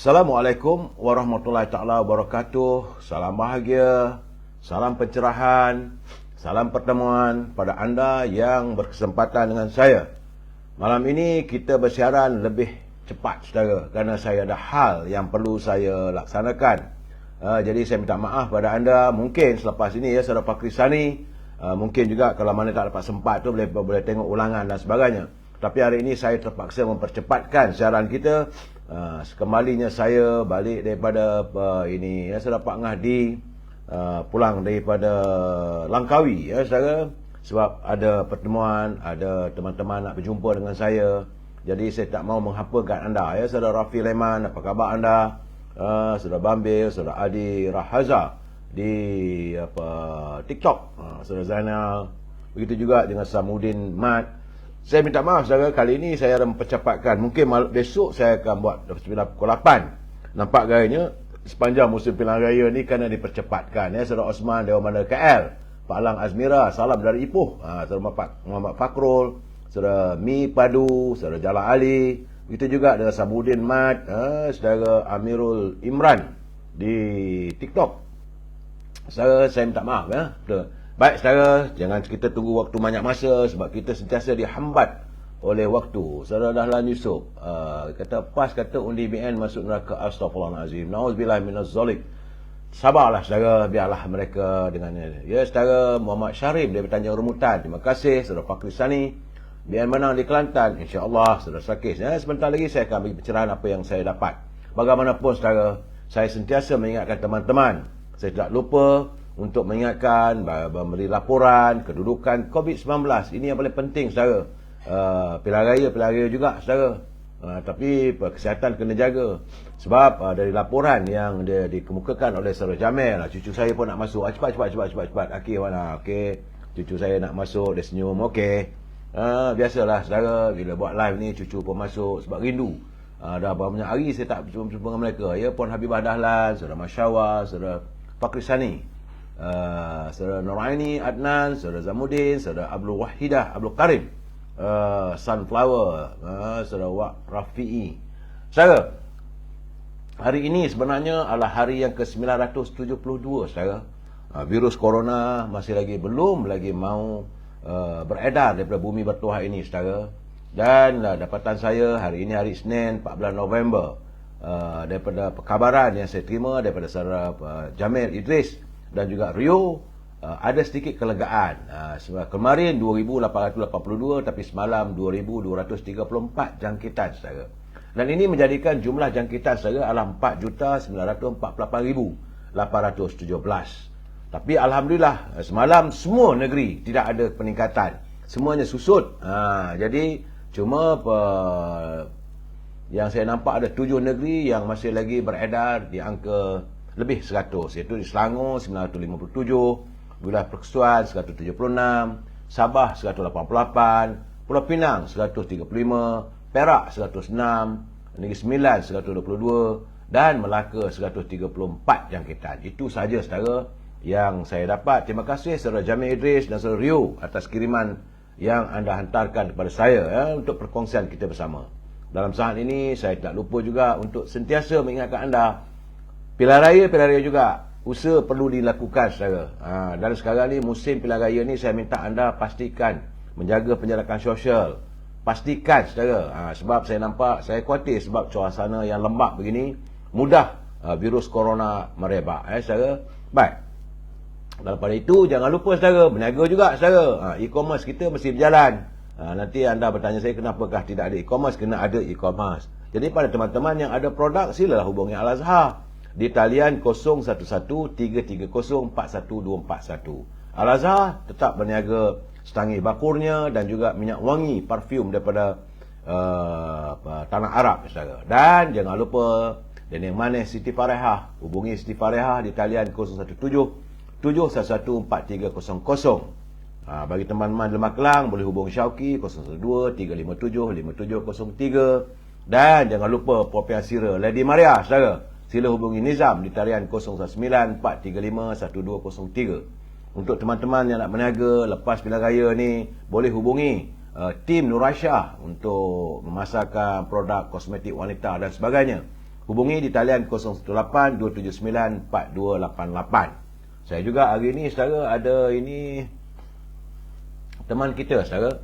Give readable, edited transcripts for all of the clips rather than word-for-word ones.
Assalamualaikum warahmatullahi taala wabarakatuh. Salam bahagia, salam pencerahan, salam pertemuan pada anda yang berkesempatan dengan saya. Malam ini kita bersiaran lebih cepat saudara, kerana saya ada hal yang perlu saya laksanakan. Jadi saya minta maaf pada anda. Mungkin selepas ini ya saudara Fakri Sani, mungkin juga kalau mana tak dapat sempat tu boleh tengok ulangan dan sebagainya. Tapi hari ini saya terpaksa mempercepatkan siaran kita. Sekembalinya saya balik daripada ini ya, saudara Pak Ngahdi pulang daripada Langkawi ya saudara, sebab ada pertemuan, ada teman-teman nak berjumpa dengan saya. Jadi saya tak mau menghampakan anda ya. Saudara Rafi Leman, apa khabar anda? Saudara Bambil, saudara Adi Rahaza di TikTok, saudara Zainal, begitu juga dengan Samudin Mat. Saya minta maaf saudara, kali ini saya akan mempercepatkan. Mungkin besok saya akan buat pukul 8. Nampak gayanya sepanjang musim pilihan raya ni kena dipercepatkan ya. Saudara Osman Dewan Bandar KL, Pak Lang Azmira, salam dari Ipoh. Saudara Muhammad Fakrul, saudara Mi Padu, saudara Jala Ali, begitu juga dengan Samudin Mat, saudara Amirul Imran di TikTok. Saudara, saya minta maaf ya. Baik saudara, jangan kita tunggu waktu banyak masa sebab kita sentiasa dihambat oleh waktu. Saudara Dahlan Yusof kata PAS kata undi BN masuk neraka, astaghfirullahalazim, nauzubillah minaz zalik. Sabarlah saudara, biarlah mereka dengannya. Ya saudara Muhammad Syarif dari Tanjung Remutan, terima kasih. Saudara Fakri Sani, BN menang di Kelantan, insya-Allah. Saudara Sakis, sebentar lagi saya akan bagi pencerahan apa yang saya dapat. Bagaimanapun saudara, saya sentiasa mengingatkan teman-teman, saya tidak lupa untuk mengingatkan, memberi laporan kedudukan COVID-19. Ini yang paling penting saudara. Pilihan raya juga saudara. Tapi kesihatan kena jaga. Sebab dari laporan yang dia dikemukakan oleh saudara Jamil, cucu saya pun nak masuk. Cepat. Akhir mana? Okey. Cucu saya nak masuk, dia senyum. Okey. Biasalah saudara, bila buat live ni cucu pun masuk sebab rindu. Dah berapa banyak hari saya tak berjumpa dengan mereka. Ya, Puan Habibah Dahlan, saudara Masyawa, saudara Fakri Sani, saudara Nuraini Adnan, saudara Zamudin, saudara Abdul Wahidah, Abdul Karim, Sunflower, saudara Wak Rafi'i. Saudara, hari ini sebenarnya adalah hari yang ke-972 saudara. Virus corona masih belum lagi mau beredar daripada bumi bertuah ini saudara. Dan dapatan saya hari ini hari Isnin 14 November, daripada perkabaran yang saya terima daripada saudara Jamil Idris dan juga Rio, ada sedikit kelegaan. Sebab kemarin 2,882 tapi semalam 2,234 jangkitan saudara. Dan ini menjadikan jumlah jangkitan saudara adalah 4,948,817. Tapi alhamdulillah semalam semua negeri tidak ada peningkatan, semuanya susut. Jadi cuma yang saya nampak ada 7 negeri yang masih lagi beredar di angka lebih 100, iaitu di Selangor 957, Wilayah Persekutuan 176, Sabah 188, Pulau Pinang 135, Perak 106, Negeri Sembilan 122 dan Melaka 134 jangkitan. Itu saja saudara yang saya dapat. Terima kasih saudara Jamil Idris dan saudara Rio atas kiriman yang anda hantarkan kepada saya untuk perkongsian kita bersama. Dalam saat ini saya tak lupa juga untuk sentiasa mengingatkan anda, pilihan raya juga usaha perlu dilakukan saudara. Dan sekarang ni musim pilihan raya ni saya minta anda pastikan menjaga penjarakan sosial. Pastikan saudara. Sebab saya nampak, saya khawatir sebab suasana yang lembap begini mudah virus corona merebak saudara. Baik. Daripada itu jangan lupa saudara berniaga juga saudara. E-commerce kita mesti berjalan. Nanti anda bertanya saya kenapakah tidak ada e-commerce? Kena ada e-commerce. Jadi pada teman-teman yang ada produk, silalah hubungi Al-Azhar di talian 0113304141. Al-Azhar tetap berniaga setangih bakurnya dan juga minyak wangi parfum daripada tanah Arab saudara. Dan jangan lupa Dening Manis Siti Farehah, hubungi Siti Farehah di talian 017-711-4300. Bagi teman-teman di Makelang boleh hubungi Syauqi 012-357-5703. Dan jangan lupa Popiah Sira Lady Maria saudara, sila hubungi Nizam di talian 019-435-1203. Untuk teman-teman yang nak berniaga lepas pilihan raya ni, boleh hubungi tim Nur Aisyah untuk memasarkan produk kosmetik wanita dan sebagainya. Hubungi di talian 018-279-4288. Saya juga hari ni saudara ada ini teman kita saudara,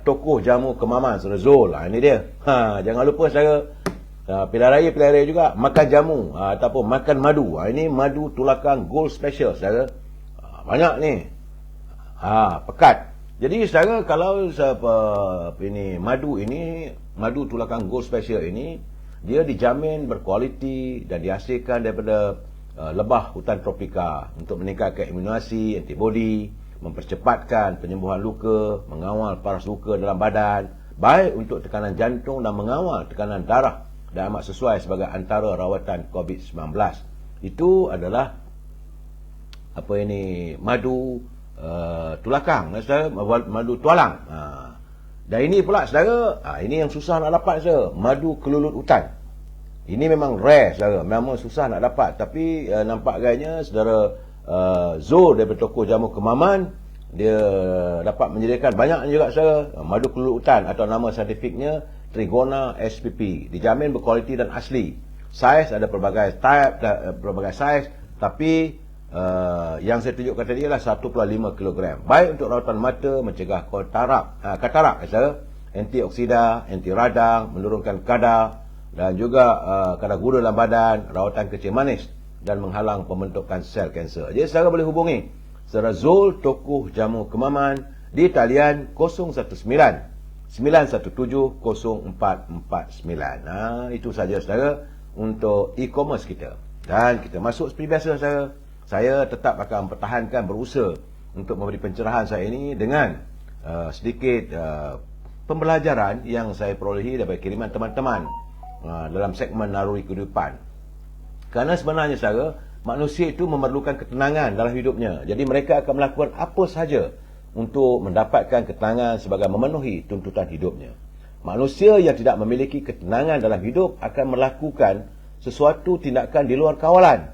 tokoh jamu kemaman saudara Zul. Ini dia. Jangan lupa saudara, pilihan raya juga makan jamu ataupun makan madu. Ini madu tulakang gold special saudara. Banyak ni. Pekat. Jadi saudara, kalau ini madu tulakang gold special ini, dia dijamin berkualiti dan dihasilkan daripada lebah hutan tropika untuk meningkatkan imunasi, antibodi, mempercepatkan penyembuhan luka, mengawal paras luka dalam badan, baik untuk tekanan jantung dan mengawal tekanan darah, dan amat sesuai sebagai antara rawatan COVID-19. Itu adalah madu tulakang, madu tualang. Dan ini pula saudara, ini yang susah nak dapat saudara, madu kelulut hutan. Ini memang rare saudara, memang susah nak dapat. Tapi nampak gayanya saudara Zul daripada toko jamu Kemaman, dia dapat menyediakan banyak juga saudara, madu kelulut hutan atau nama saintifiknya Trigona spp. Dijamin berkualiti dan asli. Saiz ada pelbagai type, pelbagai saiz, tapi yang saya tunjukkan tadi adalah 1,5 kg. Baik untuk rawatan mata, mencegah katarak, antioksida, anti radang, menurunkan kadar dan juga kadar gula dalam badan, rawatan kecil manis dan menghalang pembentukan sel kanser. Jadi saudara boleh hubungi saudara Zul, tokoh jamu Kemaman di talian 019-917-0449. Itu saja saudara untuk e-commerce kita. Dan kita masuk seperti biasa saudara. Saya tetap akan mempertahankan, berusaha untuk memberi pencerahan saya ini dengan sedikit pembelajaran yang saya perolehi daripada kiriman teman-teman dalam segmen Naruri Kehidupan. Kerana sebenarnya saudara, manusia itu memerlukan ketenangan dalam hidupnya. Jadi mereka akan melakukan apa sahaja untuk mendapatkan ketenangan sebagai memenuhi tuntutan hidupnya. Manusia yang tidak memiliki ketenangan dalam hidup akan melakukan sesuatu tindakan di luar kawalan.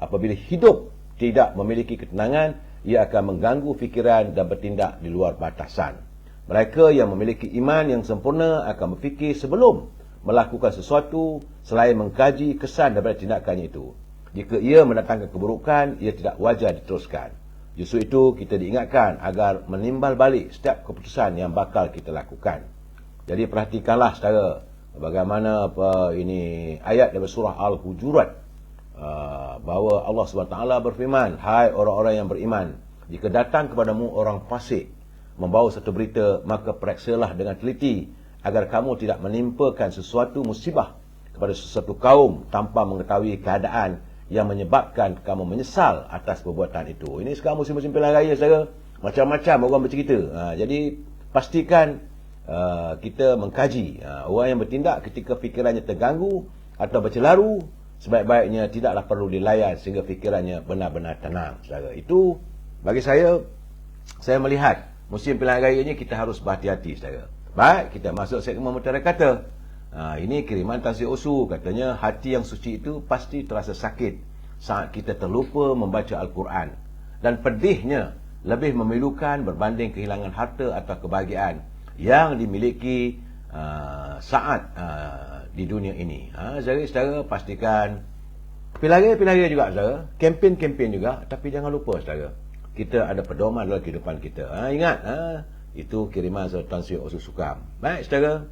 Apabila hidup tidak memiliki ketenangan, ia akan mengganggu fikiran dan bertindak di luar batasan. Mereka yang memiliki iman yang sempurna akan berfikir sebelum melakukan sesuatu selain mengkaji kesan daripada tindakannya itu. Jika ia mendatangkan keburukan, ia tidak wajar diteruskan. Justru itu kita diingatkan agar menimbal balik setiap keputusan yang bakal kita lakukan. Jadi perhatikanlah saudara, bagaimana ayat daripada surah Al-Hujurat, bahawa Allah SWT berfirman, hai orang-orang yang beriman, jika datang kepadamu orang fasik membawa satu berita, maka periksalah dengan teliti agar kamu tidak menimpakan sesuatu musibah kepada sesuatu kaum tanpa mengetahui keadaan yang menyebabkan kamu menyesal atas perbuatan itu. Ini sekarang musim-musim pilihan raya saudara, macam-macam orang bercerita. Jadi pastikan kita mengkaji. Orang yang bertindak ketika fikirannya terganggu atau bercelaru, sebaik-baiknya tidaklah perlu dilayan sehingga fikirannya benar-benar tenang saudara. Itu bagi saya melihat musim pilihan raya ini kita harus berhati-hati saudara. Baik, kita masuk segmen Mutiara Kata. Ini kiriman Tan Sri Osu, katanya hati yang suci itu pasti terasa sakit saat kita terlupa membaca Al-Quran, dan pedihnya lebih memilukan berbanding kehilangan harta atau kebahagiaan yang dimiliki saat di dunia ini. Saudara pastikan pilihan raya juga saudara, kempen juga, tapi jangan lupa saudara, kita ada pedoman dalam kehidupan kita. Ingat, itu kiriman Tan Sri Osu Sukam. Baik saudara,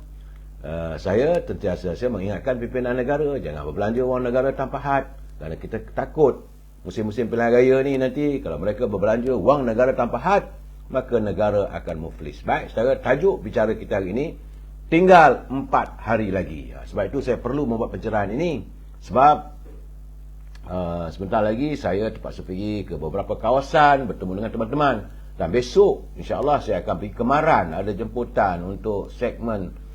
saya sentiasa mengingatkan pimpinan negara jangan berbelanja wang negara tanpa had, kerana kita takut musim-musim pilihan raya ni nanti kalau mereka berbelanja wang negara tanpa had, maka negara akan muflis. Baik saudara, tajuk bicara kita hari ini, tinggal 4 hari lagi. Sebab itu saya perlu membuat pencerahan ini, sebab sebentar lagi saya terpaksa pergi ke beberapa kawasan bertemu dengan teman-teman, dan besok insya-Allah saya akan pergi ke Maran, ada jemputan untuk segmen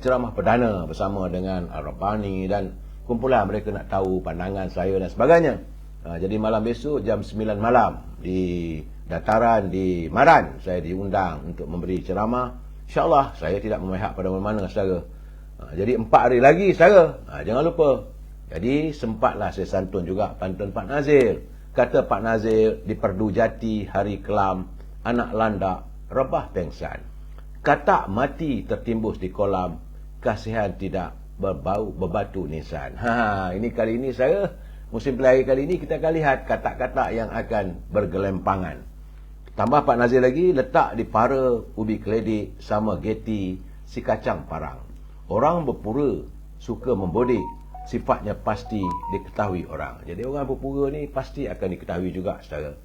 ceramah perdana bersama dengan Al-Rabbani, dan kumpulan mereka nak tahu pandangan saya dan sebagainya. Jadi malam besok jam 9 malam di dataran di Maran saya diundang untuk memberi ceramah. InsyaAllah saya tidak memihak pada mana-mana saudara. Jadi 4 hari lagi saudara, jangan lupa. Jadi sempatlah saya santun juga pantun Pak Nazir. Kata Pak Nazir, di Perdu Jati hari kelam, anak landak rebah pengsan. Katak mati tertimbus di kolam, kasihan tidak berbau berbatu nisan. Ini kali ini saya musim pilihan kali ini kita akan lihat katak-katak yang akan bergelempangan. Tambah Pak Nazir lagi letak di para ubi keledik sama geti si kacang parang. Orang berpura suka membodik, sifatnya pasti diketahui orang. Jadi orang berpura ni pasti akan diketahui juga saudara.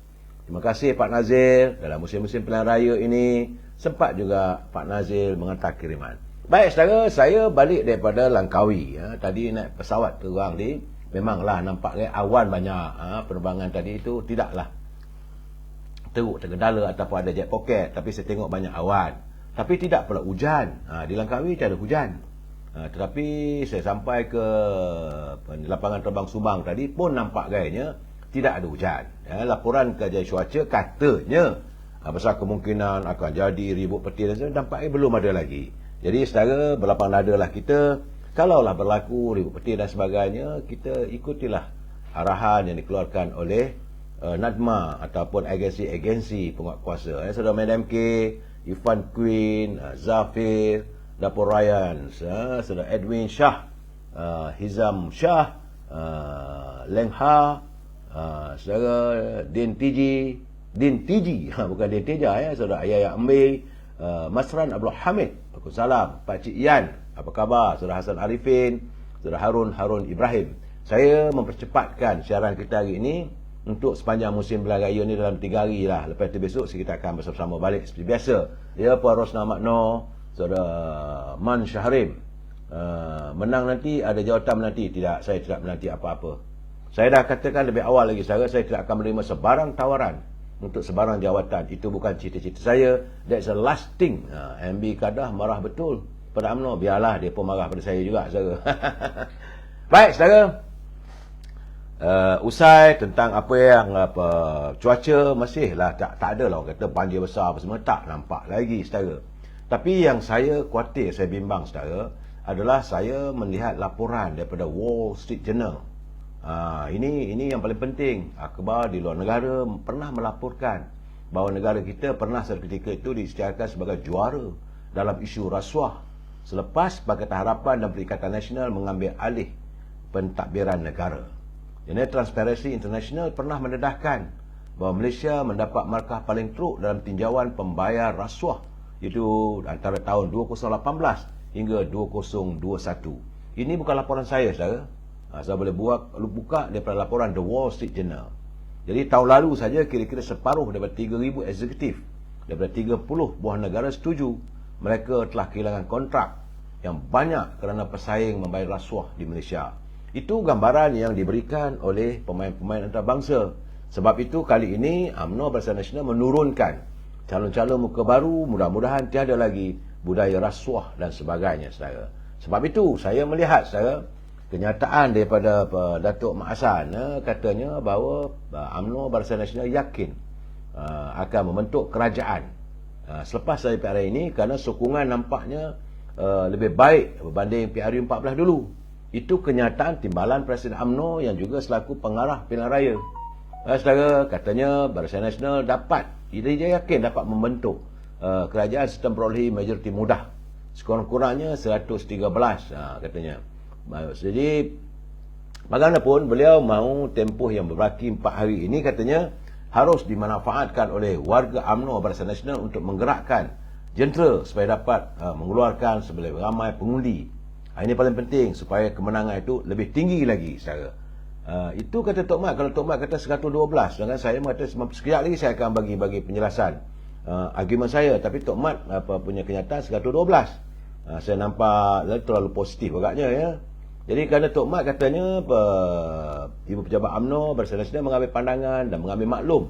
Terima kasih Pak Nazir, dalam musim-musim pilihan raya ini sempat juga Pak Nazir menghantar kiriman. Baik saudara, saya balik daripada Langkawi. Tadi naik pesawat terbang ni, memanglah nampak awan banyak. Penerbangan tadi itu tidaklah teruk tergendala ataupun ada jet pocket, tapi saya tengok banyak awan. Tapi tidak pula hujan. Di Langkawi tiada hujan. Tetapi saya sampai ke lapangan terbang Subang tadi pun nampak gayanya tidak ada hujan. Laporan Kajian Cuaca katanya besar kemungkinan akan jadi ribut petir dan sebagainya, nampaknya belum ada lagi. Jadi saudara, berlapang dadalah kita, kalaulah berlaku ribut petir dan sebagainya, kita ikutilah arahan yang dikeluarkan oleh NADMA ataupun agensi-agensi penguatkuasa. Saudara Madam K, Irfan Queen, Zafir, Dapur Ryan, saudara Edwin Shah, Hizam Shah, Leng Ha, saudara Din Tiji, bukan Din Teja, saudara Ayah Ambil, Masran Abdul Hamid, Waalaikumsalam, Pak Cik Yan, apa khabar? Saudara Hasan Arifin, saudara Harun Ibrahim. Saya mempercepatkan siaran kita hari ini untuk sepanjang musim pilihan raya ni dalam 3 hari lah. Lepas itu besok kita akan bersama-sama balik seperti biasa. Ya, Puan Rosna Makno, saudara Man Syahrim, menang nanti ada jawatan menanti. Tidak, saya tidak menanti apa-apa. Saya dah katakan lebih awal lagi saya tidak akan menerima sebarang tawaran untuk sebarang jawatan. Itu bukan cita-cita saya. That's a last thing. MB Kadah marah betul pada UMNO. Biarlah dia pun marah pada saya juga, saudara. Baik, saudara. Usai tentang apa yang cuaca masihlah tak ada lah orang kata banjir besar apa semua, tak nampak lagi, saudara. Tapi yang saya khawatir, saya bimbang, saudara, adalah saya melihat laporan daripada Wall Street Journal. Ini yang paling penting. Akhbar di luar negara pernah melaporkan bahawa negara kita pernah seketika itu diisytiharkan sebagai juara dalam isu rasuah selepas Pakatan Harapan dan Perikatan Nasional mengambil alih pentadbiran negara. Jadi Transparency International pernah mendedahkan bahawa Malaysia mendapat markah paling teruk dalam tinjauan pembayar rasuah, iaitu antara tahun 2018 hingga 2021. Ini bukan laporan saya, saudara. Saya boleh buka daripada laporan The Wall Street Journal. Jadi tahun lalu saja kira-kira separuh daripada 3,000 eksekutif daripada 30 buah negara setuju mereka telah kehilangan kontrak yang banyak kerana pesaing membayar rasuah di Malaysia. Itu gambaran yang diberikan oleh pemain-pemain antarabangsa. Sebab itu kali ini UMNO Barisan Nasional menurunkan calon-calon muka baru, mudah-mudahan tiada lagi budaya rasuah dan sebagainya, saudara. Sebab itu saya melihat, saudara, kenyataan daripada Datuk Mak Hassan katanya bahawa UMNO Barisan Nasional yakin akan membentuk kerajaan selepas dari PRU ini, kerana sokongan nampaknya lebih baik berbanding PRU 14 dulu. Itu kenyataan timbalan Presiden UMNO yang juga selaku pengarah pilihan raya. Saudara, katanya Barisan Nasional dia yakin dapat membentuk kerajaan serta perolehi majoriti mudah, sekurang-kurangnya 113 katanya. Jadi bagaimanapun beliau mahu tempoh yang berbaki 4 hari ini katanya harus dimanfaatkan oleh warga UMNO Barisan Nasional untuk menggerakkan jentera supaya dapat mengeluarkan sebelah ramai pengundi. Ini paling penting supaya kemenangan itu lebih tinggi lagi, saudara. Itu kata Tok Mat. Kalau Tok Mat kata 112, sedangkan saya mengatakan sekejap lagi saya akan bagi penjelasan argumen saya. Tapi Tok Mat punya kenyataan 112. Saya nampak terlalu positif agaknya, ya. Jadi kerana Tok Mat katanya Ibu Pejabat UMNO Barisan Nasional mengambil pandangan dan mengambil maklum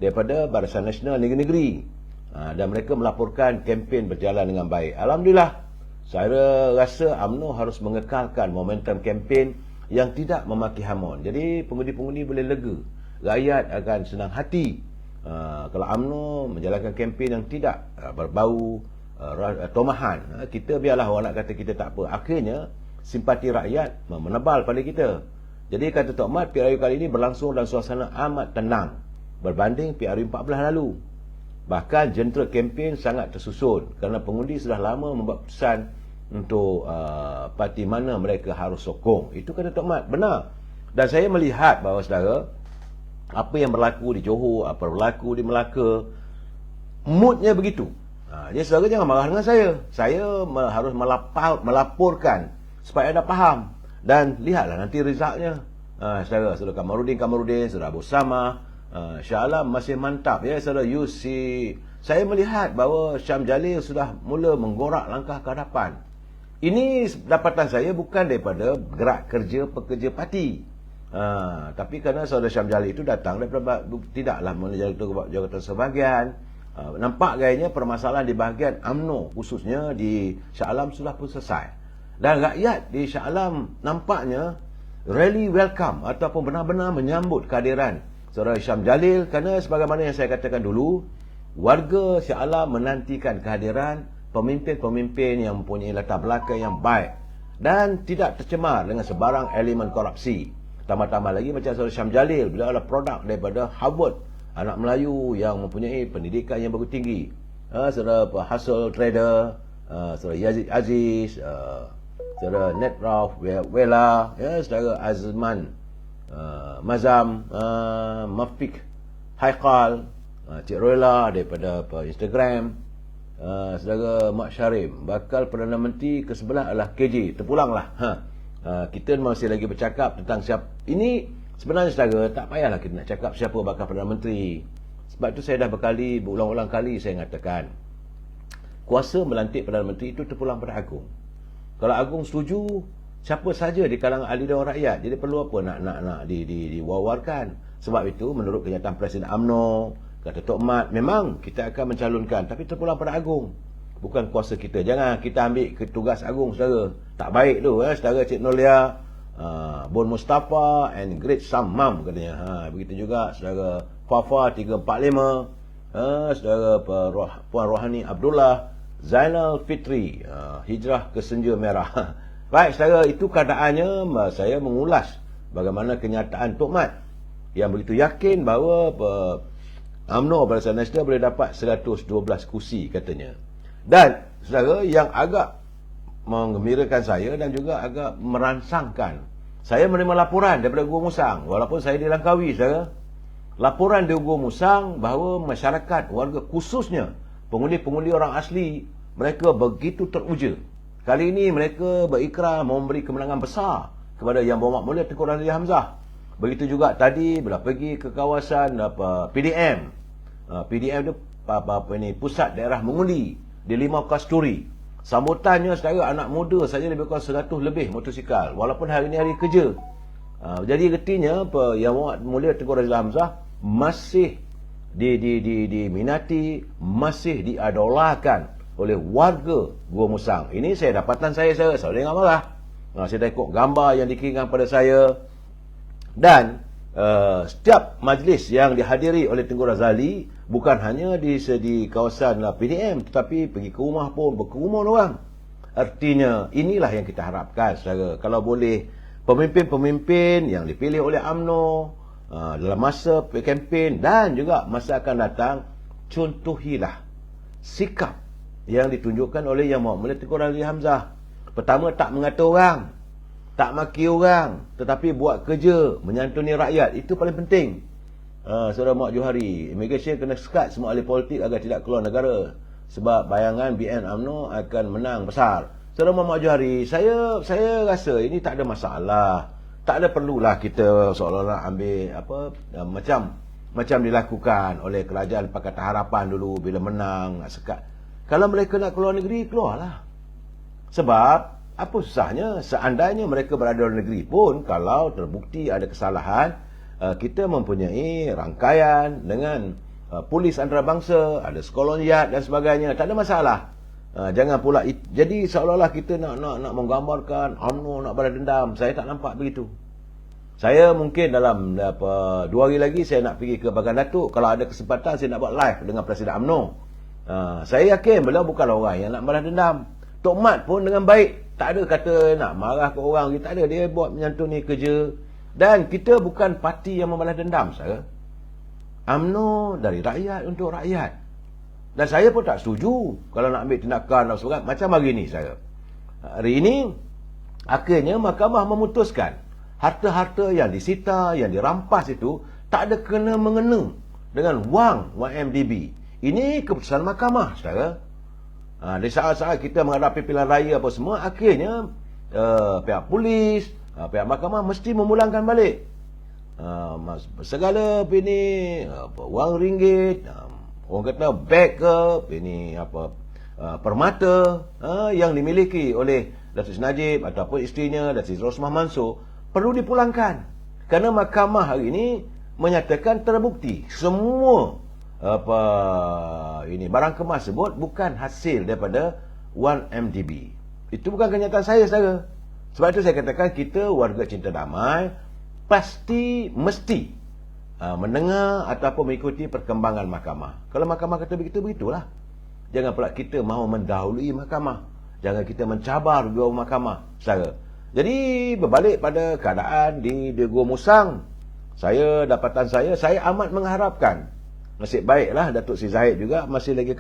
daripada Barisan Nasional negeri-negeri, dan mereka melaporkan kempen berjalan dengan baik. Alhamdulillah. Saya rasa UMNO harus mengekalkan momentum kempen yang tidak memaki hamun. Jadi pengundi-pengundi boleh lega. Rakyat akan senang hati kalau UMNO menjalankan kempen yang tidak berbau tomahan. Kita biarlah orang nak kata kita tak apa. Akhirnya simpati rakyat menebal pada kita. Jadi kata Tok Mat, PRU kali ini berlangsung dalam suasana amat tenang berbanding PRU 14 lalu. Bahkan jentera kempen sangat tersusun kerana pengundi sudah lama membuat keputusan untuk parti mana mereka harus sokong. Itu kata Tok Mat, benar. Dan saya melihat bahawa saudara, apa yang berlaku di Johor, apa berlaku di Melaka, moodnya begitu. Jadi saudara jangan marah dengan saya. Saya harus melaporkan supaya anda faham. Dan lihatlah nanti resultnya. Saudara Kamarudin, saudara Abu Sama, insyaAllah masih mantap. Ya saudara, you see, saya melihat bahawa Syam Jalil sudah mula menggorak langkah ke hadapan. Ini dapatan saya bukan daripada gerak kerja pekerja parti. Tapi kerana saudara Syam Jalil itu datang daripada tidaklah menjadi jawatan sebahagian. Nampak gayanya permasalahan di bahagian UMNO khususnya di Shah Alam sudah pun selesai. Dan rakyat di Shah Alam nampaknya really welcome ataupun benar-benar menyambut kehadiran saudara Syam Jalil, kerana sebagaimana yang saya katakan dulu, warga Shah Alam menantikan kehadiran pemimpin-pemimpin yang mempunyai latar belakang yang baik dan tidak tercemar dengan sebarang elemen korupsi. Tambah-tambah lagi macam saudara Syam Jalil, beliau adalah produk daripada Harvard, anak Melayu yang mempunyai pendidikan yang bagus tinggi. Saudara Hasil Trader, saudara Yazid Aziz, saudara Netraf Wela, saudara Azman Mazam, Mafik Haikal, Cik Royla daripada Instagram, saudara Mak Syarim, bakal Perdana Menteri ke-11 adalah KJ. Terpulanglah. Kita masih lagi bercakap tentang siapa. Ini sebenarnya saudara, tak payahlah kita nak cakap siapa bakal Perdana Menteri. Sebab itu saya dah berulang-ulang kali saya mengatakan, kuasa melantik Perdana Menteri itu terpulang pada Agung. Kalau Agung setuju, siapa saja di kalangan ahli dan rakyat, jadi perlu apa nak diwawarkan. Sebab itu menurut kenyataan Presiden UMNO, kata Tok Mat, memang kita akan mencalonkan, tapi terpulang pada Agung, bukan kuasa kita. Jangan kita ambil ke tugas Agung, saudara. Tak baik tu, saudara Cik Nolia, Bon Mustafa and Great Sammam katanya. Begitu juga saudara Fafa 345, saudara Puan Rohani Abdullah, Zainal Fitri, hijrah ke Senja Merah. Baik saudara, itu keadaannya. Saya mengulas bagaimana kenyataan Tok Mat yang begitu yakin bahawa UMNO Barisan Nasional boleh dapat 112 kursi katanya. Dan saudara, yang agak menggembirakan saya dan juga agak merangsangkan, saya menerima laporan daripada Gua Musang, walaupun saya di Langkawi saudara. Laporan dari Gua Musang bahawa masyarakat, warga khususnya pengundi-pengundi orang asli, mereka begitu teruja. Kali ini mereka berikrar memberi kemenangan besar kepada Yang Berhormat Mulia Tengku Razili Hamzah. Begitu juga tadi bila pergi ke kawasan PDM. PDM itu pusat daerah mengundi di Limau Kasturi. Sambutannya saudara, anak muda saja lebih kurang 100 lebih motosikal, walaupun hari ini hari kerja. Jadi artinya Yang Berhormat Mulia Tengku Razili Hamzah masih diminati, masih diadolakan oleh warga Gua Musang. Ini saya dapatan saya jangan marah. Saya dah ikut gambar yang dikirimkan pada saya. Dan setiap majlis yang dihadiri oleh Tengku Razali, bukan hanya di kawasan PDM, tetapi pergi ke rumah pun, berkerumun orang. Artinya inilah yang kita harapkan saudara. Kalau boleh, pemimpin-pemimpin yang dipilih oleh UMNO dalam masa kempen dan juga masa akan datang, contohilah sikap yang ditunjukkan oleh Yang Berhormat Mulia Tengku Razili Hamzah. Pertama, tak mengata orang, tak maki orang, tetapi buat kerja menyantuni rakyat. Itu paling penting. Saudara Mak Johari, immigration kena sekat semua ahli politik agar tidak keluar negara, sebab bayangan BN UMNO akan menang besar. Saudara Mak Johari, saya rasa ini tak ada masalah. Tak ada perlulah kita seolah-olah ambil macam dilakukan oleh kerajaan Pakatan Harapan dulu bila menang nak sekat. Kalau mereka nak keluar negeri, keluarlah. Sebab apa susahnya? Seandainya mereka berada di negeri pun, kalau terbukti ada kesalahan, kita mempunyai rangkaian dengan polis antarabangsa, ada sekoloniat dan sebagainya. Tak ada masalah. Jangan pula jadi seolah-olah kita nak menggambarkan UMNO nak balas dendam. Saya tak nampak begitu. Saya mungkin dalam 2 hari lagi saya nak pergi ke Bagan Datuk. Kalau ada kesempatan saya nak buat live dengan Presiden UMNO. Saya yakin beliau bukanlah orang yang nak balas dendam. Tok Mat pun dengan baik, tak ada kata nak marah ke orang, tak ada. Dia buat menyantuni kerja. Dan kita bukan parti yang membalas dendam saudara. UMNO dari rakyat untuk rakyat. Dan saya pun tak setuju kalau nak ambil tindakan dan sebagainya. Macam hari ni saya, Hari ini akhirnya mahkamah memutuskan harta-harta yang disita, yang dirampas itu tak ada kena-mengena dengan wang YMDB. Ini keputusan mahkamah, saudara. Di saat-saat kita menghadapi pilihan raya apa semua, akhirnya pihak polis, pihak mahkamah mesti memulangkan balik segala ini wang ringgit, orang kata beg ke ini permata yang dimiliki oleh Datuk Seri Najib ataupun isterinya Datuk Seri Rosmah Mansor perlu dipulangkan, kerana mahkamah hari ini menyatakan terbukti semua ini barang kemas tersebut bukan hasil daripada 1MDB. Itu bukan kenyataan saya, saudara. Sebab itu saya katakan kita warga cinta damai pasti mesti mendengar ataupun mengikuti perkembangan mahkamah. Kalau mahkamah kata begitu, begitulah. Jangan pula kita mahu mendahului mahkamah. Jangan kita mencabar dua mahkamah, saudara. Jadi berbalik pada keadaan di Gua Musang, dapatan saya amat mengharapkan, nasib baiklah Datuk Seri Zahid juga masih lagi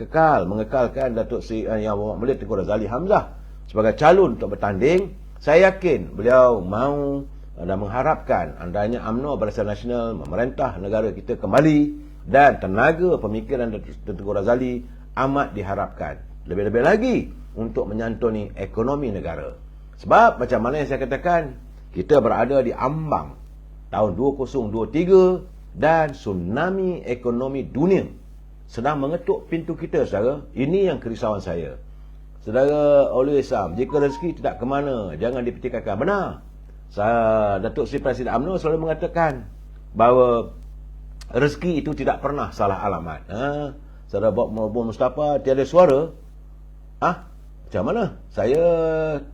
mengekalkan Datuk Seri Yang Mulia Tengku Razali Hamzah sebagai calon untuk bertanding. Saya yakin beliau mahu dan mengharapkan andainya UMNO Barisan Nasional memerintah negara kita kembali, dan tenaga pemikiran Datuk Tengku Razali amat diharapkan lebih-lebih lagi untuk menyantuni ekonomi negara. Sebab macam mana yang saya katakan, kita berada di ambang tahun 2023 dan tsunami ekonomi dunia sedang mengetuk pintu kita, saudara. Ini yang kerisauan saya. Saudara Always Sam, jika rezeki tidak ke mana, jangan dipertikaikan. Benar. Datuk Seri Presiden UMNO selalu mengatakan bahawa rezeki itu tidak pernah salah alamat. Saudara Bob Mustafa tiada suara. Macam mana?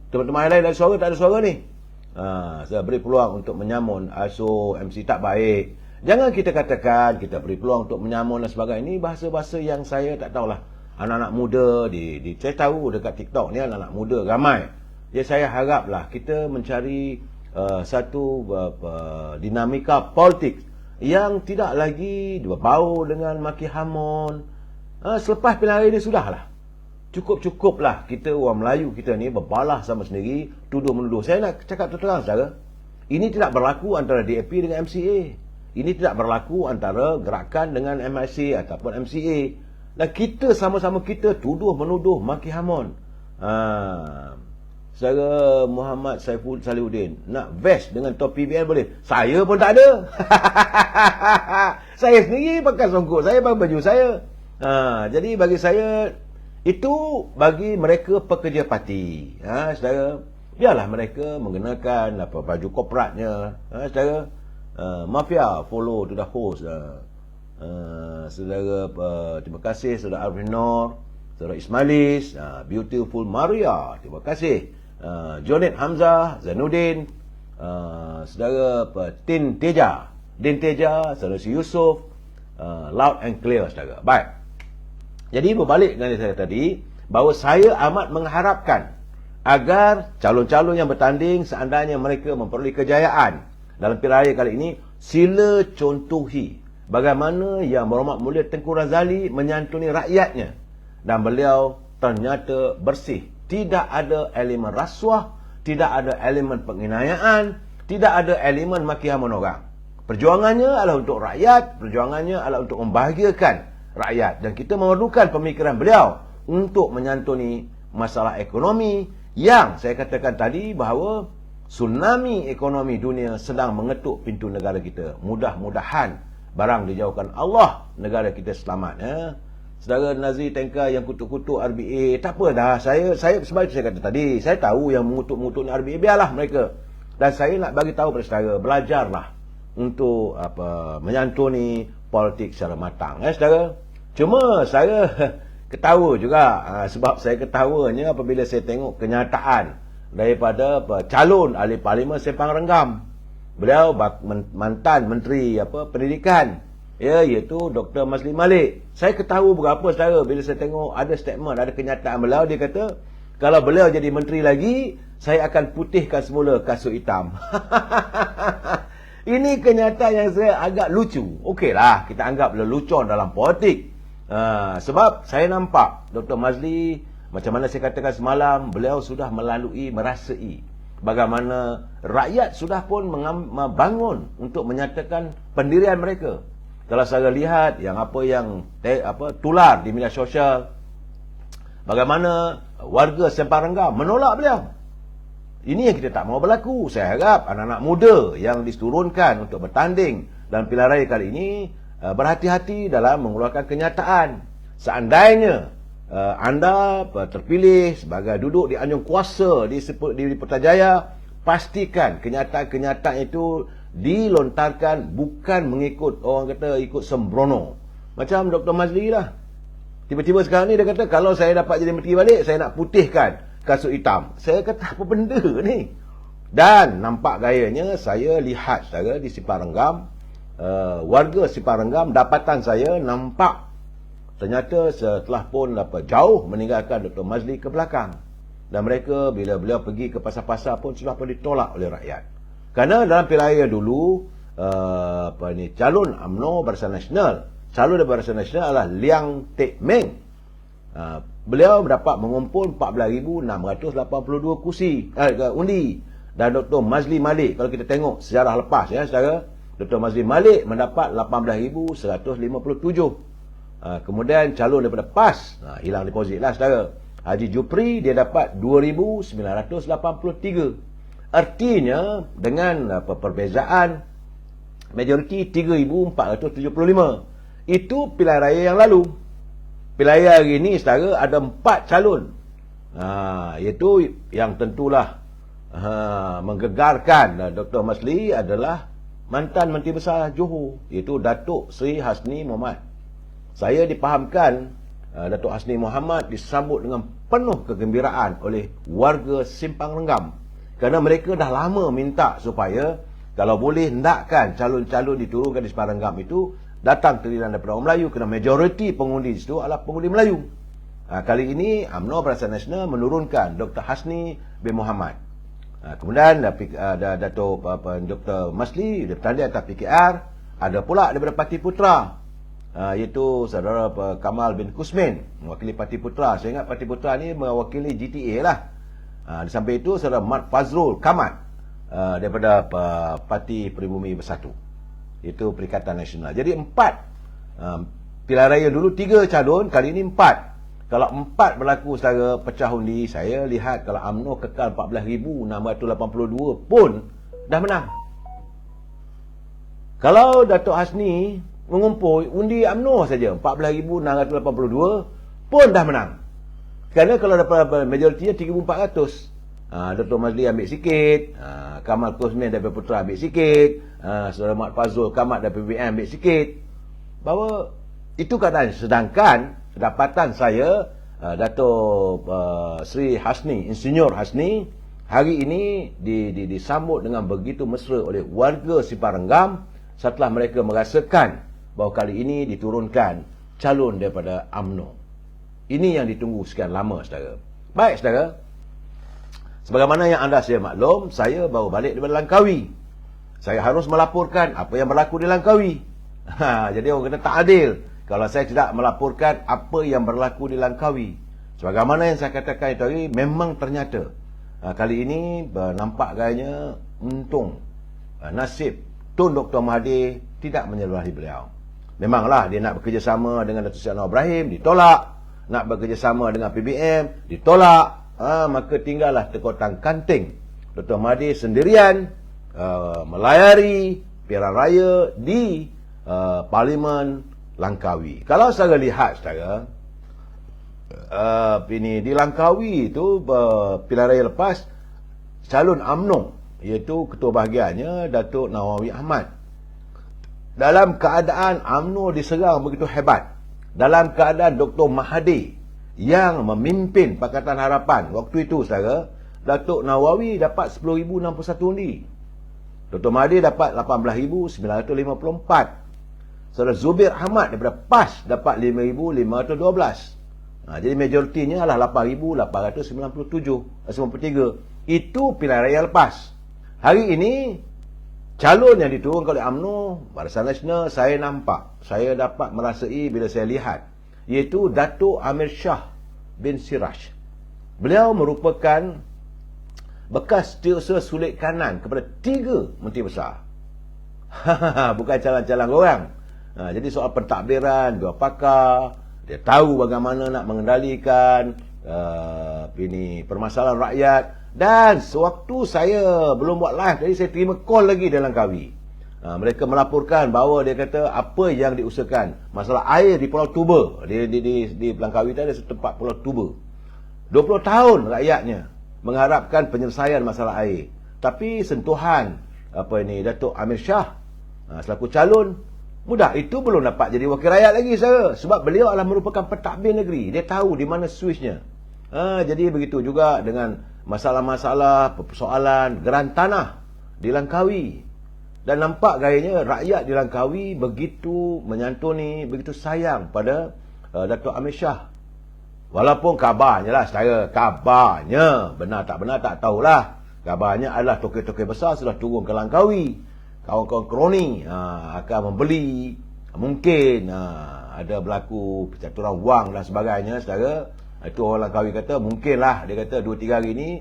Teman-teman lain ada suara, tak ada suara ni. Saya beri peluang untuk menyamun asuh MC tak baik. Jangan kita katakan kita beri peluang untuk menyamun dan sebagainya. Ini bahasa-bahasa yang saya tak tahulah. Anak-anak muda saya tahu dekat TikTok ni anak-anak muda ramai. Ya, saya haraplah kita mencari satu dinamika politik yang tidak lagi berbau dengan maki hamun. Selepas pilihan raya ini sudahlah. Cukup-cukuplah kita orang Melayu kita ni berbalah sama sendiri, tuduh-menuduh. Saya nak cakap terang, saudara. Ini tidak berlaku antara DAP dengan MCA. Ini tidak berlaku antara gerakan dengan MIC ataupun MCA. Dan kita sama-sama kita tuduh-menuduh maki hamun. Saudara Muhammad Saiful Salihuddin nak vest dengan topi BN boleh? Saya pun tak ada. Saya sendiri pakai songkok, saya pakai baju saya. Jadi bagi saya, itu bagi mereka pekerja parti. Saudara, biarlah mereka mengenakan baju korporatnya. Saudara, mafia follow to the host. Saudara, terima kasih saudara Arifin Nur, saudara Ismailis, Beautiful Maria, terima kasih. Jonet Hamzah, Zainuddin, saudara Din Teja, saudara Si Yusof, loud and clear, saudara. Baik. Jadi berbalik dengan saya tadi, bahawa saya amat mengharapkan agar calon-calon yang bertanding seandainya mereka memperoleh kejayaan dalam pilihan raya kali ini, sila contohi bagaimana Yang Berhormat Mulia Tengku Razali menyantuni rakyatnya, dan beliau ternyata bersih. Tidak ada elemen rasuah, tidak ada elemen penganiayaan, tidak ada elemen maki hamun orang. Perjuangannya adalah untuk rakyat, perjuangannya adalah untuk membahagiakan rakyat, dan kita memerlukan pemikiran beliau untuk menyantuni masalah ekonomi yang saya katakan tadi bahawa tsunami ekonomi dunia sedang mengetuk pintu negara kita. Mudah-mudahan barang dijauhkan Allah, negara kita selamat. Saudara Nazri Tengka yang kutuk-kutuk RBA, tak apa dah. Saya sebab itu saya kata tadi, saya tahu yang mengutuk-mengutuk RBA, biarlah mereka. Dan saya nak bagi tahu kepada saudara, belajarlah untuk menyantuni politik secara matang. Saudara, cuma saya ketawa juga, sebab saya ketawanya apabila saya tengok kenyataan daripada calon ahli parlimen Sepang Renggam. Beliau mantan menteri pendidikan, iaitu Dr. Mazli Malik. Saya ketawa berapa, saudara, bila saya tengok ada statement, ada kenyataan beliau. Dia kata, kalau beliau jadi menteri lagi, saya akan putihkan semula kasut hitam. Ini kenyataan yang saya agak lucu. Okeylah, kita anggap lelucon dalam politik. Sebab saya nampak Dr. Mazli Macam mana saya katakan semalam, beliau sudah merasai bagaimana rakyat sudah pun membangun untuk menyatakan pendirian mereka. Kalau saya lihat yang tular di media sosial, bagaimana warga Sempang Renggam menolak beliau. Ini yang kita tak mahu berlaku. Saya harap anak-anak muda yang diturunkan untuk bertanding dalam pilihan raya kali ini berhati-hati dalam mengeluarkan kenyataan. Seandainya anda terpilih sebagai duduk di anjung kuasa di Putrajaya, pastikan kenyataan-kenyataan itu dilontarkan bukan mengikut, orang kata, ikut sembrono. Macam Dr. Mazli lah. Tiba-tiba sekarang ni dia kata, kalau saya dapat jadi menteri balik, saya nak putihkan kasut hitam. Saya kata, apa benda ni? Dan nampak gayanya, saya lihat saudara di Sipar Renggam, warga Sipar Renggam, dapatan saya nampak ternyata setelah pun jauh meninggalkan Dr. Mazli ke belakang. Dan mereka bila beliau pergi ke pasar-pasar pun sudah pun ditolak oleh rakyat. Kerana dalam pilihan raya dulu, calon UMNO Barisan Nasional, calon dari Barisan Nasional adalah Liang Teck Meng. Beliau dapat mengumpul 14,682 kursi undi. Dan Dr. Mazli Malik, kalau kita tengok sejarah lepas ya saudara, Dr. Mazli Malik mendapat 18,157. Kemudian calon daripada PAS, hilang deposit lah saudara, Haji Jupri, dia dapat 2,983. Artinya dengan perbezaan majoriti 3,475. Itu pilihan raya yang lalu. Pilihan raya hari ini saudara ada 4 calon, iaitu yang tentulah menggegarkan Dr. Mazli adalah mantan Menteri Besar Johor, iaitu Datuk Seri Hasni Mohamad. Saya dipahamkan Datuk Hasni Mohamad disambut dengan penuh kegembiraan oleh warga Simpang Renggam, kerana mereka dah lama minta supaya kalau boleh hendakkan calon-calon diturunkan di Simpang Renggam itu datang terdiri daripada orang Melayu, kerana majoriti pengundi di situ adalah pengundi Melayu. Kali ini UMNO Barisan Nasional menurunkan Dr. Hasni bin Mohamad. Kemudian Datuk Dr. Mazli bertanding atas PKR. Ada pula daripada Parti Putra, iaitu saudara Kamal bin Kusmin mewakili Parti Putra. Saya ingat Parti Putra ni mewakili GTA lah. Di samping itu saudara Mat Fazrul Kamat daripada Parti Peribumi Bersatu, itu Perikatan Nasional. Jadi 4 pilihan raya dulu 3 calon, kali ini 4. Kalau 4 berlaku secara pecah undi, saya lihat kalau UMNO kekal 14,682 pun dah menang. Kalau Datuk Hasni mengumpul undi UMNO saja 14,682 pun dah menang. Kerana kalau dapat majoritinya 3,400. Dr. Mazli ambil sikit, Kamal Kusmin daripada Putra ambil sikit, Saudara Mat Fazrul Kamat daripada PBM ambil sikit. Bahawa itu keadaan. Sedangkan dapatan saya, Datuk Sri Hasni, Insinyur Hasni, hari ini disambut dengan begitu mesra oleh warga Simpang Renggam setelah mereka merasakan bahawa kali ini diturunkan calon daripada UMNO. Ini yang ditunggu sekian lama saudara. Baik saudara, sebagaimana yang anda saya maklum, saya baru balik daripada Langkawi. Saya harus melaporkan apa yang berlaku di Langkawi. Jadi orang kata tak adil kalau saya tidak melaporkan apa yang berlaku di Langkawi. Sebagaimana yang saya katakan itu hari, memang ternyata kali ini nampak gayanya untung nasib Tun Dr. Mahathir tidak menyeluruhi beliau. Memanglah dia nak bekerjasama dengan Datuk Seri Anwar Ibrahim, ditolak. Nak bekerjasama dengan PBM, ditolak. Maka tinggallah terkotang kanting Dr. Mahathir sendirian melayari pilihan raya di Parlimen Langkawi. Kalau saya lihat saudara, ini di Langkawi itu pilihan raya lepas, calon UMNO iaitu ketua bahagiannya Datuk Nawawi Ahmad, dalam keadaan UMNO diserang begitu hebat, dalam keadaan Dr. Mahathir yang memimpin Pakatan Harapan waktu itu saudara, Datuk Nawawi dapat 10,061 undi, Dr. Mahathir dapat 18,954. Saudara Zubir Ahmad daripada PAS dapat 5,512. Jadi majoritinya adalah 8,893. Itu pilihan raya lepas. Hari ini calon yang diturunkan oleh UMNO Barisan Nasional, saya nampak, saya dapat merasai bila saya lihat, iaitu Datuk Amir Shah bin Siraj. Beliau merupakan bekas setiausaha sulit kanan kepada 3 menteri besar. Bukan calon-calon orang. Jadi soal pentadbiran, dua pakar, dia tahu bagaimana nak mengendalikan ini permasalahan rakyat. Dan sewaktu saya belum buat live tadi, saya terima call lagi dalam Langkawi. Mereka melaporkan bahawa dia kata apa yang diusahakan masalah air di Pulau Tuba, di Langkawi tadi ada setempat Pulau Tuba. 20 tahun rakyatnya mengharapkan penyelesaian masalah air. Tapi sentuhan Datuk Amir Shah selaku calon mudah itu belum dapat jadi wakil rakyat lagi saya. Sebab beliau adalah merupakan pentadbir negeri. Dia tahu di mana switchnya. Jadi begitu juga dengan masalah-masalah persoalan geran tanah di Langkawi. Dan nampak gayanya rakyat di Langkawi begitu menyantuni, begitu sayang pada Datuk Amir Shah. Walaupun kabarnya lah, secara kabarnya, benar tak tahulah. Kabarnya adalah tokoh-tokoh besar sudah turun ke Langkawi. Kawan-kawan kroni akan membeli. Mungkin ada berlaku percaturan wang dan sebagainya. Secara itu orang Langkawi kata, mungkinlah. Dia kata 2-3 hari ni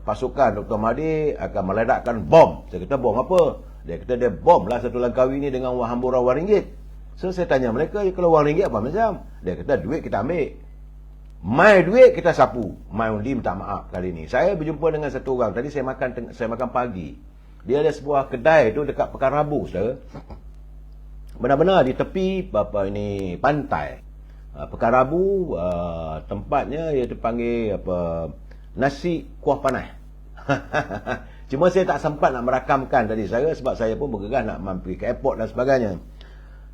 pasukan Dr. Mahathir akan meledakkan bom. Saya kata bom apa? Dia kata dia bom lah satu Langkawi ni dengan hamburan wang ringgit. So saya tanya mereka, kalau wang ringgit apa macam? Dia kata duit kita ambil, mai duit kita sapu, mai undi minta maaf kali ni. Saya berjumpa dengan satu orang tadi, saya makan pagi. Dia ada sebuah kedai tu dekat Pekan Rabu, saudara. Benar-benar di tepi pantai. Pekan Rabu, tempatnya ia dipanggil nasi kuah panas. Cuma saya tak sempat nak merakamkan tadi saya, sebab saya pun bergegas nak mampir ke airport dan sebagainya.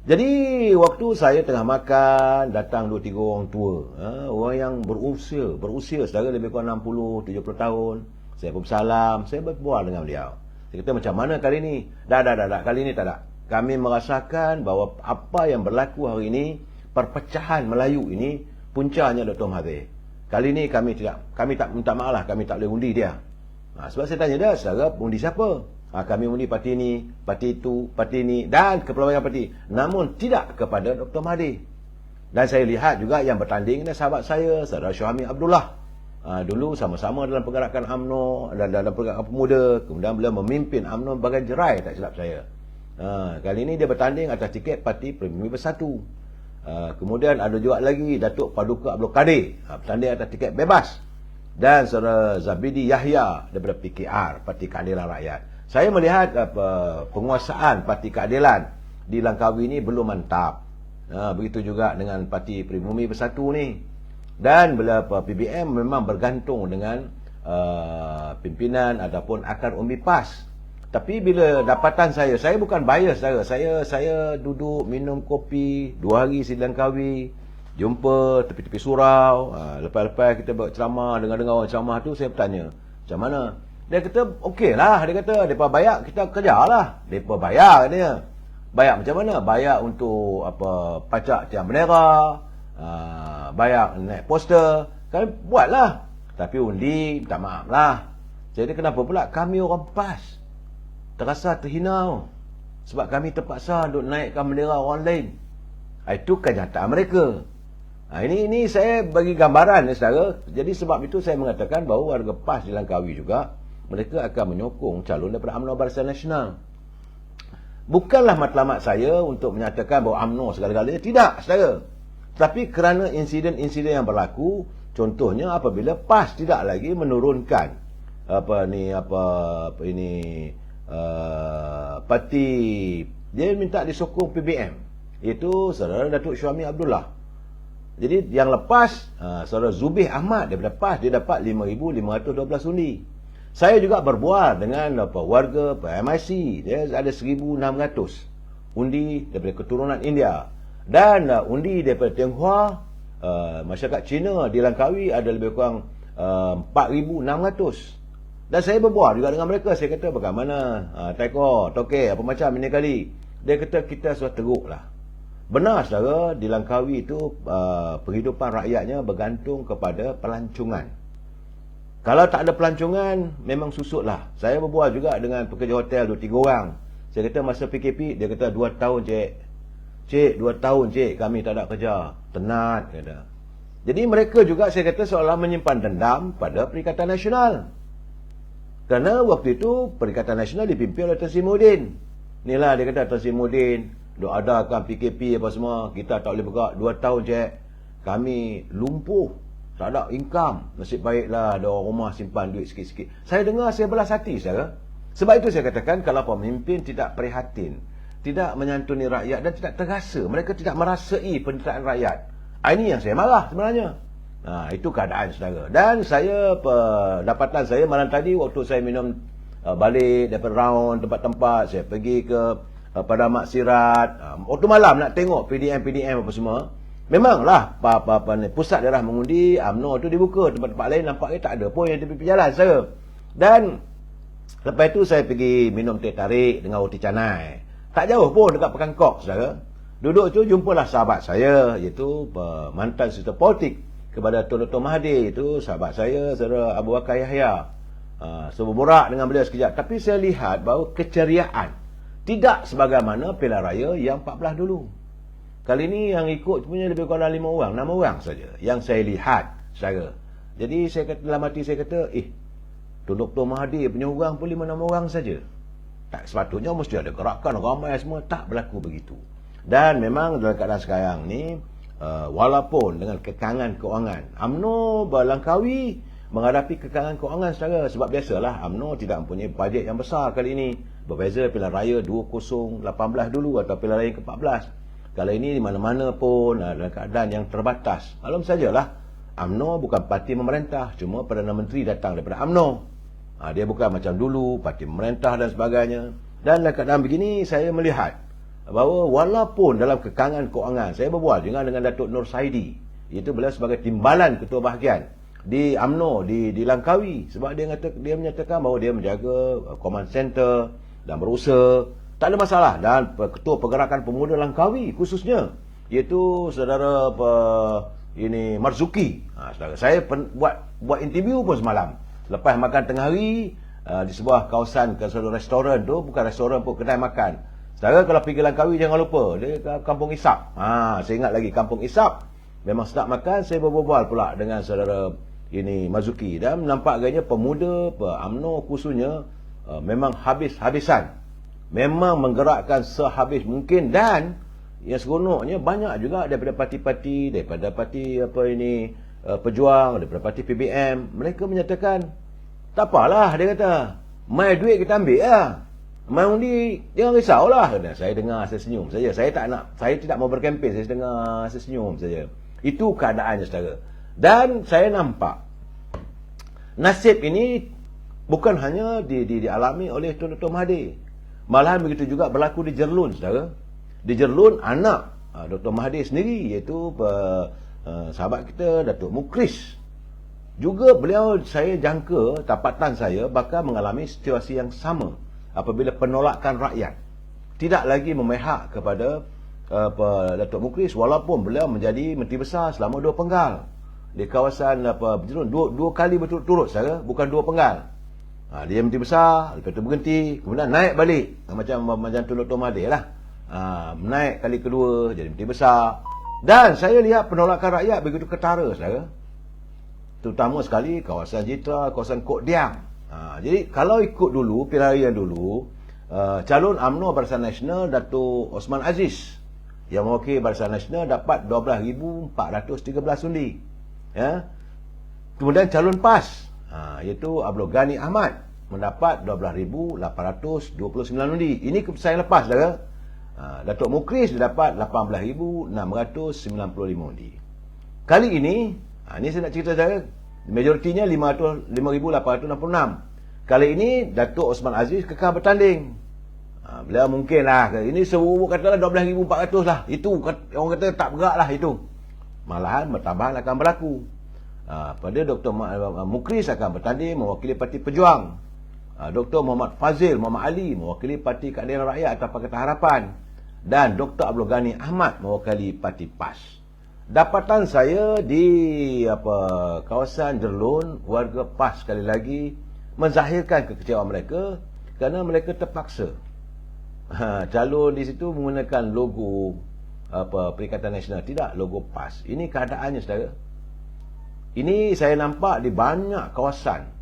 Jadi waktu saya tengah makan, datang 2-3 orang tua, orang yang berusia saudara lebih kurang 60-70 tahun. Saya pun bersalam, saya berbual dengan beliau. Saya kata macam mana kali ni? Dah, kali ni tak ada. Kami merasakan bahawa apa yang berlaku hari ini, perpecahan Melayu ini, puncanya Dr. Mahathir. Kali ni kami tak minta maaf lah, kami tak boleh undi dia. Sebab saya tanya dia, saudara undi siapa? Kami undi parti ni, parti itu, parti ni dan kepelbagaian parti. Namun tidak kepada Dr. Mahathir. Dan saya lihat juga yang bertanding adalah sahabat saya, Saudara Syuami Abdullah. Dulu sama-sama dalam pergerakan UMNO dan dalam pergerakan pemuda. Kemudian beliau memimpin UMNO bagai jerai, tak silap saya. Kali ini dia bertanding atas tiket Parti Pribumi Bersatu. Kemudian ada juga lagi Datuk Paduka Abdul Kadir, bertanding atas tiket bebas. Dan Saudara Zabidi Yahya daripada PKR, Parti Keadilan Rakyat. Saya melihat penguasaan Parti Keadilan di Langkawi ini belum mantap. Begitu juga dengan Parti Pribumi Bersatu ni. Dan bila PBM memang bergantung dengan pimpinan ataupun akar umbi PAS. Tapi bila dapatan saya bukan bias saya duduk minum kopi 2 hari di Langkawi, jumpa tepi-tepi surau, lepas-lepas kita berceramah, dengar orang ceramah tu, saya bertanya, macam mana? Dia kata, okey lah. Dia kata, mereka bayar, kita kerja lah. Mereka bayar, katanya. Bayar macam mana? Bayar untuk pajak tiang bendera, bayar naik poster. Kan buatlah. Tapi undi, minta maaf lah. Jadi kenapa pula kami orang PAS terasa terhina? Sebab kami terpaksa untuk naikkan bendera orang lain. Itu kenyataan mereka. Ini saya bagi gambaran, saudara. Jadi sebab itu saya mengatakan bahawa warga PAS di Langkawi juga, mereka akan menyokong calon daripada UMNO Barisan Nasional. Bukanlah matlamat saya untuk menyatakan bahawa UMNO segala-galanya. Tidak, saudara. Tapi kerana insiden-insiden yang berlaku, contohnya apabila PAS tidak lagi menurunkan parti, dia minta disokong PBM, iaitu Saudara Datuk Syuami Abdullah. Jadi yang lepas, Saudara Zubih Ahmad daripada PAS, dia dapat 5,512 undi. Saya juga berbual dengan warga MIC, dia ada 1,600 undi daripada keturunan India. Dan undi daripada Tionghoa, masyarakat Cina di Langkawi ada lebih kurang 4,600. Dan saya berbual juga dengan mereka. Saya kata bagaimana Taiko, Toke, apa macam ini kali. Dia kata kita sudah teruk lah. Benar saudara, di Langkawi itu penghidupan rakyatnya bergantung kepada pelancongan. Kalau tak ada pelancongan, memang susut lah. Saya berbual juga dengan pekerja hotel 2-3 orang. Saya kata masa PKP, dia kata 2 tahun cik. Cik, 2 tahun cik kami tak ada kerja. Tenat, kata. Jadi mereka juga saya kata seolah menyimpan dendam pada Perikatan Nasional. Kerana waktu itu Perikatan Nasional dipimpin oleh Tan Sri Muhyiddin. Inilah dia kata Tan Sri Muhyiddin duk adakan PKP apa semua, kita tak boleh bergerak 2 tahun cik. Kami lumpuh, tak ada income. Nasib baiklah ada orang rumah simpan duit sikit-sikit. Saya dengar, saya belas hati saudara. Sebab itu saya katakan kalau pemimpin tidak prihatin, tidak menyantuni rakyat dan tidak terasa, mereka tidak merasai penderitaan rakyat. Ini yang saya marah sebenarnya. Itu keadaan saudara. Dan saya, pendapatan saya malam tadi waktu saya minum balik daripada round tempat-tempat, saya pergi ke pada maksirat, waktu malam nak tengok PDM apa semua. Memanglah pusat daerah mengundi UMNO tu dibuka, tempat-tempat lain nampaknya tak ada pun yang di pipi jalan saya. Dan lepas itu saya pergi minum teh tarik dengan roti canai. Tak jauh pun dekat Pekan Kok saudara. Duduk tu jumpalah sahabat saya, iaitu mantan serta politik kepada Tun Dr. Mahathir, itu sahabat saya, saudara Abu Bakar Yahya. So berborak dengan beliau sekejap, tapi saya lihat bahawa keceriaan tidak sebagaimana pilihan raya yang 14 dulu. Kali ini yang ikut punya lebih kurang 5 orang, 6 orang saja yang saya lihat saudara. Jadi saya kata, dalam hati saya kata, Tun Dr. Mahathir punya orang pun 5-6 orang saja. Tak sepatutnya mesti ada gerakan ramai semua, tak berlaku begitu. Dan memang dalam keadaan sekarang ni, walaupun dengan kekangan kewangan, UMNO berlangkawi menghadapi kekangan kewangan saudara. Sebab biasalah UMNO tidak mempunyai bajet yang besar kali ini. Berbeza pilihan raya 2018 dulu atau pilihan raya ke-14. Kalau ini di mana-mana pun dalam keadaan yang terbatas. Maklum sajalah, UMNO bukan parti memerintah, cuma Perdana Menteri datang daripada UMNO. Dia bukan macam dulu parti memerintah dan sebagainya. Dan dalam keadaan begini saya melihat bahawa walaupun dalam kekangan kewangan, saya berbual juga dengan Datuk Nur Saidi, iaitu beliau sebagai timbalan ketua bahagian di UMNO di Langkawi, sebab dia menyatakan bahawa dia menjaga command center dan berusaha, tak ada masalah. Dan ketua pergerakan pemuda Langkawi khususnya, iaitu saudara Marzuki. Saudara saya buat interview pun semalam lepas makan tengah hari di sebuah kawasan restoran tu, bukan restoran pun, kedai makan. Saudara kalau pergi Langkawi jangan lupa dia Kampung Isap. Saya ingat lagi Kampung Isap memang sedap makan. Saya berbual pula dengan saudara Marzuki, dan nampak agaknya pemuda UMNO khususnya memang habis-habisan, memang menggerakkan sehabis mungkin. Dan yang seronoknya banyak juga daripada parti-parti, daripada parti Pejuang, daripada parti PBM, mereka menyatakan tak apalah, dia kata mai duit kita ambil lah, mai undi jangan risaulah. Saya dengar, saya senyum saja. Saya tidak mau berkempen, saya dengar, saya senyum saja. Itu keadaannya saudara. Dan saya nampak nasib ini bukan hanya dialami oleh Tun Dr. Mahathir, malahan begitu juga berlaku di Jerlun saudara. Di Jerlun anak Dr. Mahathir sendiri, iaitu sahabat kita Datuk Mukris, juga beliau, saya jangka tapatan saya bakal mengalami situasi yang sama apabila penolakan rakyat tidak lagi memihak kepada Datuk Mukris, walaupun beliau menjadi Menteri Besar selama 2 penggal di kawasan Jerun, dua kali berturut-turut saudara, bukan 2 penggal. Dia Menteri Besar, lepas itu berhenti, kemudian naik balik, macam Tun Dr. Mahathir lah. Naik kali kedua jadi Menteri Besar. Dan saya lihat penolakan rakyat begitu ketara saudara, terutama sekali kawasan Jitra, kawasan Kok Diang. Jadi kalau ikut dulu pilihan raya dulu, calon UMNO Barisan Nasional Datuk Osman Aziz yang mewakili Barisan Nasional dapat 12,413 undi. Kemudian calon PAS, iaitu Abdul Ghani Ahmad, mendapat 12,829 undi. Ini keputusan yang lepas saudara. Datuk Mukris dapat 18,695 undi. Kali ini, ini saya nak cerita saudara, majoritinya 5,866. Kali ini Datuk Osman Aziz kekal bertanding. Beliau mungkin lah, ini sebuah katalah 12,400 lah. Itu orang kata tak bergerak lah itu. Malahan bertambahan akan berlaku. Pada Dr. Mukris akan bertanding mewakili Parti Pejuang. Dr. Muhammad Fazil Muhammad Ali mewakili Parti Keadilan Rakyat atau Pakatan Harapan. Dan Dr. Abdul Ghani Ahmad mewakili Parti PAS. Dapatan saya di kawasan Jerlun, warga PAS sekali lagi menzahirkan kekecewaan mereka kerana mereka terpaksa calon di situ menggunakan logo Perikatan Nasional, tidak logo PAS. Ini keadaannya saudara. Ini saya nampak di banyak kawasan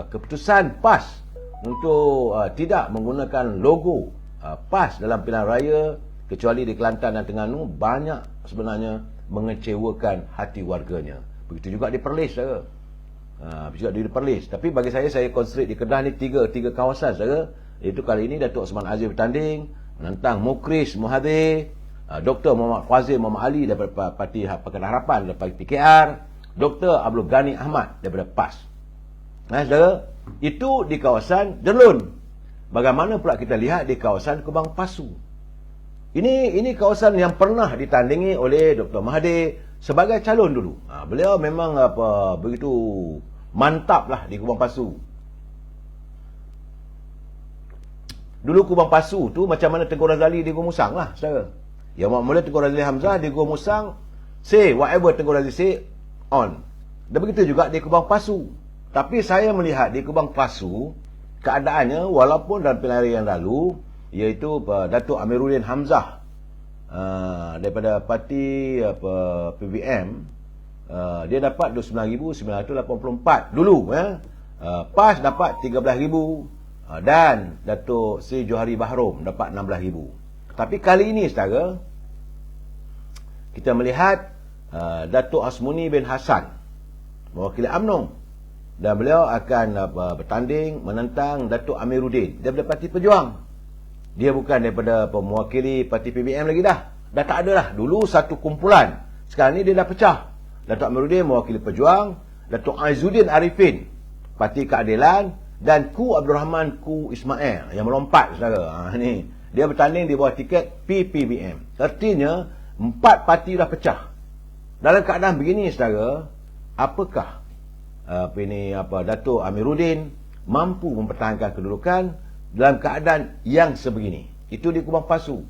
keputusan PAS untuk tidak menggunakan logo PAS dalam pilihan raya, kecuali di Kelantan dan Terengganu, banyak sebenarnya mengecewakan hati warganya. Begitu juga di Perlis, saudara. Juga di Perlis. Tapi bagi saya concentrate di Kedah ni tiga kawasan, saudara. Iaitu kali ini Datuk Osman Aziz bertanding menentang Mukris Mohadir, Dr. Muhammad Fazil Muhammad Ali daripada Parti Pakatan Harapan daripada PKR, Dr. Abdul Ghani Ahmad daripada PAS. Saudara, itu di kawasan Jerlun. Bagaimana pula kita lihat di kawasan Kubang Pasu? Ini kawasan yang pernah ditandingi oleh Dr. Mahathir sebagai calon dulu. Beliau memang begitu mantap lah di Kubang Pasu. Dulu Kubang Pasu tu macam mana Tengku Razali di Gua Musang lah, saudara. Yang mula Tengku Razali Hamzah di Gua Musang, say whatever Tengku Razali say on. Dan begitu juga di Kubang Pasu. Tapi saya melihat di Kubang Pasu, keadaannya walaupun dalam pilihan raya yang lalu, iaitu Datuk Amiruddin Hamzah daripada parti PBM, dia dapat 29,984 dulu. PAS dapat 13,000 dan Datuk Sri Johari Bahrom dapat 16,000. Tapi kali ini, saudara, kita melihat Datuk Hasmuni bin Hassan mewakili UMNO, dan beliau akan bertanding menentang Datuk Amiruddin daripada Parti Pejuang. Dia bukan daripada mewakili Parti PBM lagi dah. Dah tak ada dah. Dulu satu kumpulan. Sekarang ni dia dah pecah. Datuk Amiruddin mewakili Pejuang, Datuk Aizuddin Arifin Parti Keadilan, dan Ku Abdul Rahman Ku Ismail yang melompat, saudara. Ni dia bertanding di bawah tiket PPBM. Artinya 4 parti dah pecah. Dalam keadaan begini, saudara, apakah Datuk Amiruddin mampu mempertahankan kedudukan dalam keadaan yang sebegini? Itu di Kubang Pasu.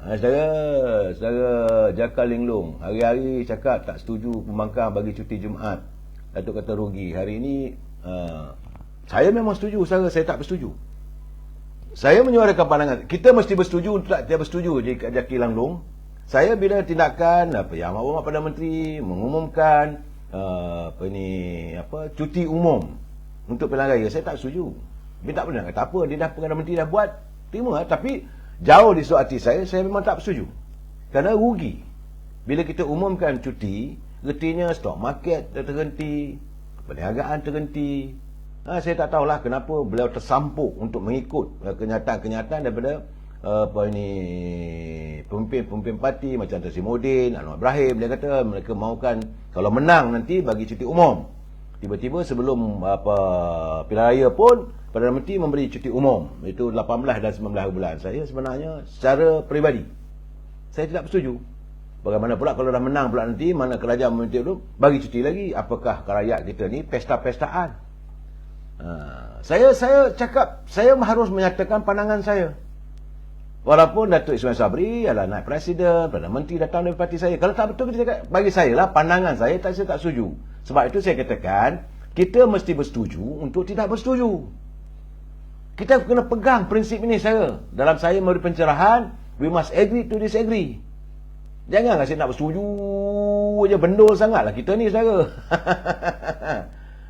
Saudara Jakar Linglung hari-hari cakap tak setuju pembangkang bagi cuti Jumaat. Datuk kata rugi. Hari ini saya memang setuju, saudara. Saya tak bersetuju. Saya menyuarakan pandangan. Kita mesti bersetuju untuk tak bersetuju Jakar Linglung. Saya bila tindakan Yang Amat Perdana Menteri mengumumkan cuti umum untuk pilihan raya, saya tak setuju. Dia tak pernah kata apa, dia dah Perdana Menteri dah buat, terima. Tapi jauh di suatu hati saya memang tak setuju. Kerana rugi. Bila kita umumkan cuti, artinya stok market terhenti, perniagaan terhenti. Saya tak tahulah kenapa beliau tersampuk untuk mengikut kenyataan-kenyataan daripada pemimpin-pemimpin parti macam Tan Sri Muhyiddin, Anwar Ibrahim. Dia kata mereka mahukan kalau menang nanti bagi cuti umum. Tiba-tiba sebelum pilihan raya pun Perdana Menteri memberi cuti umum, itu 18 dan 19 bulan. Saya sebenarnya secara peribadi saya tidak bersetuju. Bagaimana pula kalau dah menang pula nanti, mana kerajaan meminta itu bagi cuti lagi? Apakah rakyat kita ni pesta-pestaan? Saya cakap, saya harus menyatakan pandangan saya. Walaupun Datuk Ismail Sabri adalah naib presiden, Perdana Menteri datang dari parti saya. Kalau tak betul, bagi saya lah pandangan saya tak setuju. Sebab itu saya katakan, kita mesti bersetuju untuk tidak bersetuju. Kita kena pegang prinsip ini, saya. Dalam saya memberi pencerahan, we must agree to disagree. Jangan saya nak bersetuju je, bendul sangatlah kita ni, saudara.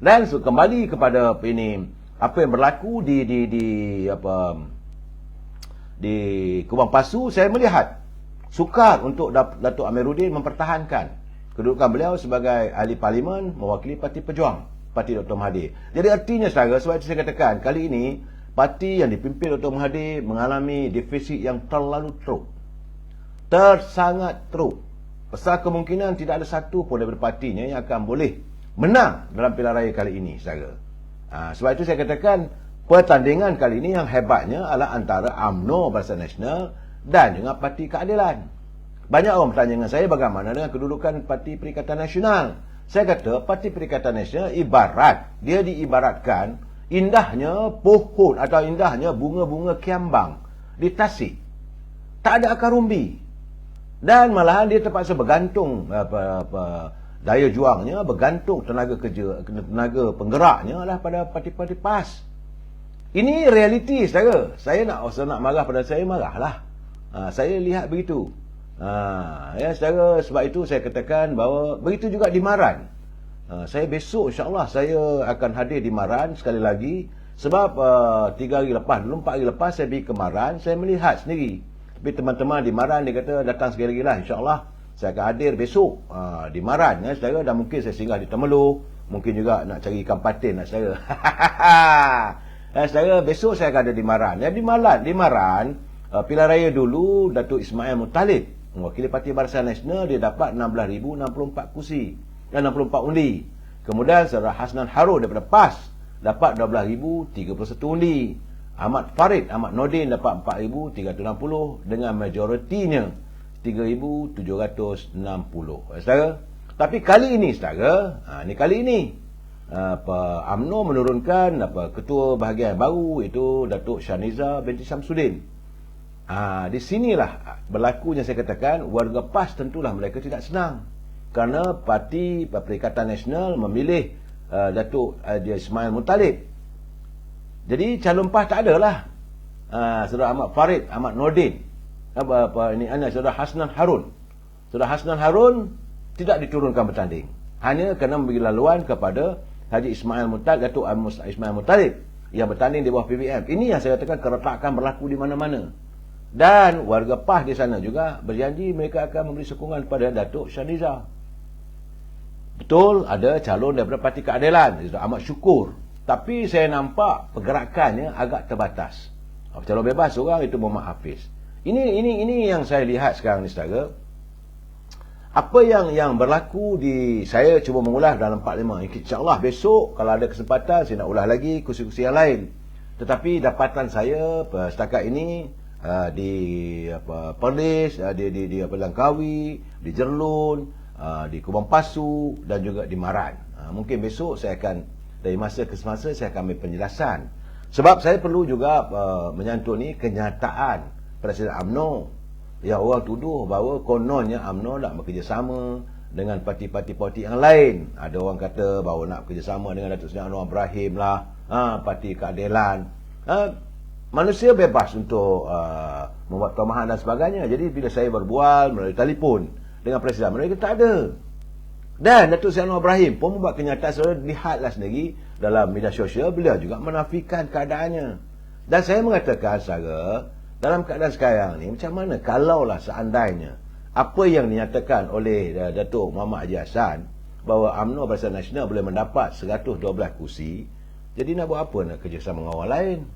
Dan kembali kepada apa yang berlaku di Kubang Pasu, saya melihat sukar untuk Datuk Amiruddin mempertahankan kedudukan beliau sebagai ahli parlimen mewakili Parti Pejuang, Parti Dr. Mahathir. Jadi artinya, saudara, sebab itu saya katakan kali ini parti yang dipimpin Dr. Mahathir mengalami defisit yang terlalu teruk, sangat teruk. Besar kemungkinan tidak ada satu pun daripada partinya yang akan boleh menang dalam pilihan raya kali ini, saudara. Sebab itu saya katakan pertandingan kali ini yang hebatnya adalah antara UMNO Barisan Nasional dan juga Parti Keadilan. Banyak orang bertanya dengan saya bagaimana dengan kedudukan Parti Perikatan Nasional. Saya kata Parti Perikatan Nasional dia diibaratkan indahnya pohon atau indahnya bunga-bunga kiambang di tasik. Tak ada akar umbi. Dan malahan dia terpaksa bergantung daya juangnya, bergantung tenaga penggeraknya adalah pada parti-parti PAS. Ini realiti, saudara. Saya nak marah pada saya, marahlah. Saya lihat begitu. Saudara, sebab itu saya katakan bahawa begitu juga di Maran. Saya besok insya-Allah saya akan hadir di Maran sekali lagi. Sebab 3 hari lepas, dulu 4 hari lepas saya pergi ke Maran, saya melihat sendiri. Tapi teman-teman di Maran dia kata datang sekali lagi lah, insya-Allah saya akan hadir besok di Maran ya saudara, dan mungkin saya singgah di Temerloh, mungkin juga nak cari ikan patin lah saudara. Saudara, besok saya akan ada di Maran. Ya, di Maran, pilihan raya dulu Datuk Ismail Muttalib, mewakili Parti Barisan Nasional, dia dapat 16,064 kursi dan 64 undi. Kemudian Saudara Hasnan Harun daripada PAS dapat 12,031 undi. Ahmad Nordin dapat 4,360 dengan majoritinya 3,760. Saudara, tapi kali ini saudara, kali ini UMNO menurunkan ketua bahagian baru, itu Datuk Shaniza binti Samsudin. Di sinilah berlakunya saya katakan warga PAS tentulah mereka tidak senang kerana Parti Perikatan Nasional memilih Datuk Ismail Muttalib. Jadi calon PAS tak adalah Saudara Ahmad Nordin, Saudara Hasnan Harun. Saudara Hasnan Harun tidak diturunkan bertanding, hanya kerana memberi laluan kepada Haji Ismail Muttalib, Datuk Ismail Muttalib yang bertanding di bawah PBM. Ini yang saya katakan keretakan berlaku di mana-mana. Dan warga PAS di sana juga berjanji mereka akan memberi sokongan kepada Datuk Shaniza. Betul, ada calon daripada Parti Keadilan, Ahmad Syukur. Tapi saya nampak pergerakannya agak terbatas. Calon bebas seorang itu Muhammad Hafiz. Ini yang saya lihat sekarang ni saudara. Apa yang berlaku saya cuba mengulas dalam 45. InsyaAllah besok kalau ada kesempatan saya nak ulas lagi kursi-kursi yang lain. Tetapi dapatan saya setakat ini di Perlis, di Langkawi, di Jerlun, di Kubang Pasu dan juga di Maran. Mungkin besok saya akan, dari masa ke semasa saya akan ambil penjelasan. Sebab saya perlu juga menyantuni kenyataan Presiden UMNO yang orang tuduh bahawa kononnya UMNO nak bekerjasama dengan parti-parti politik yang lain. Ada orang kata bahawa nak bekerjasama dengan Datuk Seri Anwar Ibrahim lah, Parti Keadilan. Manusia bebas untuk membuat kelemahan dan sebagainya. Jadi bila saya berbual melalui telefon dengan Presiden, mereka tak ada. Dan Datuk Seri Anwar Ibrahim pun membuat kenyataan, saudara lihatlah sendiri dalam media sosial, beliau juga menafikan keadaannya. Dan saya mengatakan saudara, dalam keadaan sekarang ni, macam mana kalaulah seandainya apa yang dinyatakan oleh Datuk Muhammad Haji Hassan bahawa UMNO Barisan Nasional boleh mendapat 112 kursi, jadi nak buat apa nak kerjasama dengan orang lain?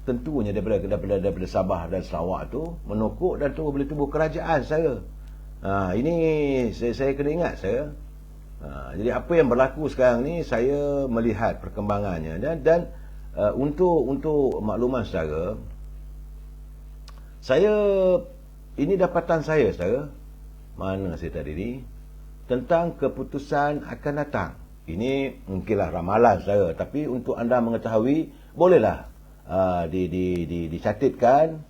Tentunya daripada Sabah dan Sarawak tu menokok dan tu boleh tubuh kerajaan saya. Ini saya kena ingat saya. Jadi apa yang berlaku sekarang ni saya melihat perkembangannya dan untuk makluman saudara, ini dapatan saya saudara, mana saya tadi ni, tentang keputusan akan datang. Ini mungkinlah ramalan saudara, tapi untuk anda mengetahui, bolehlah dicatitkan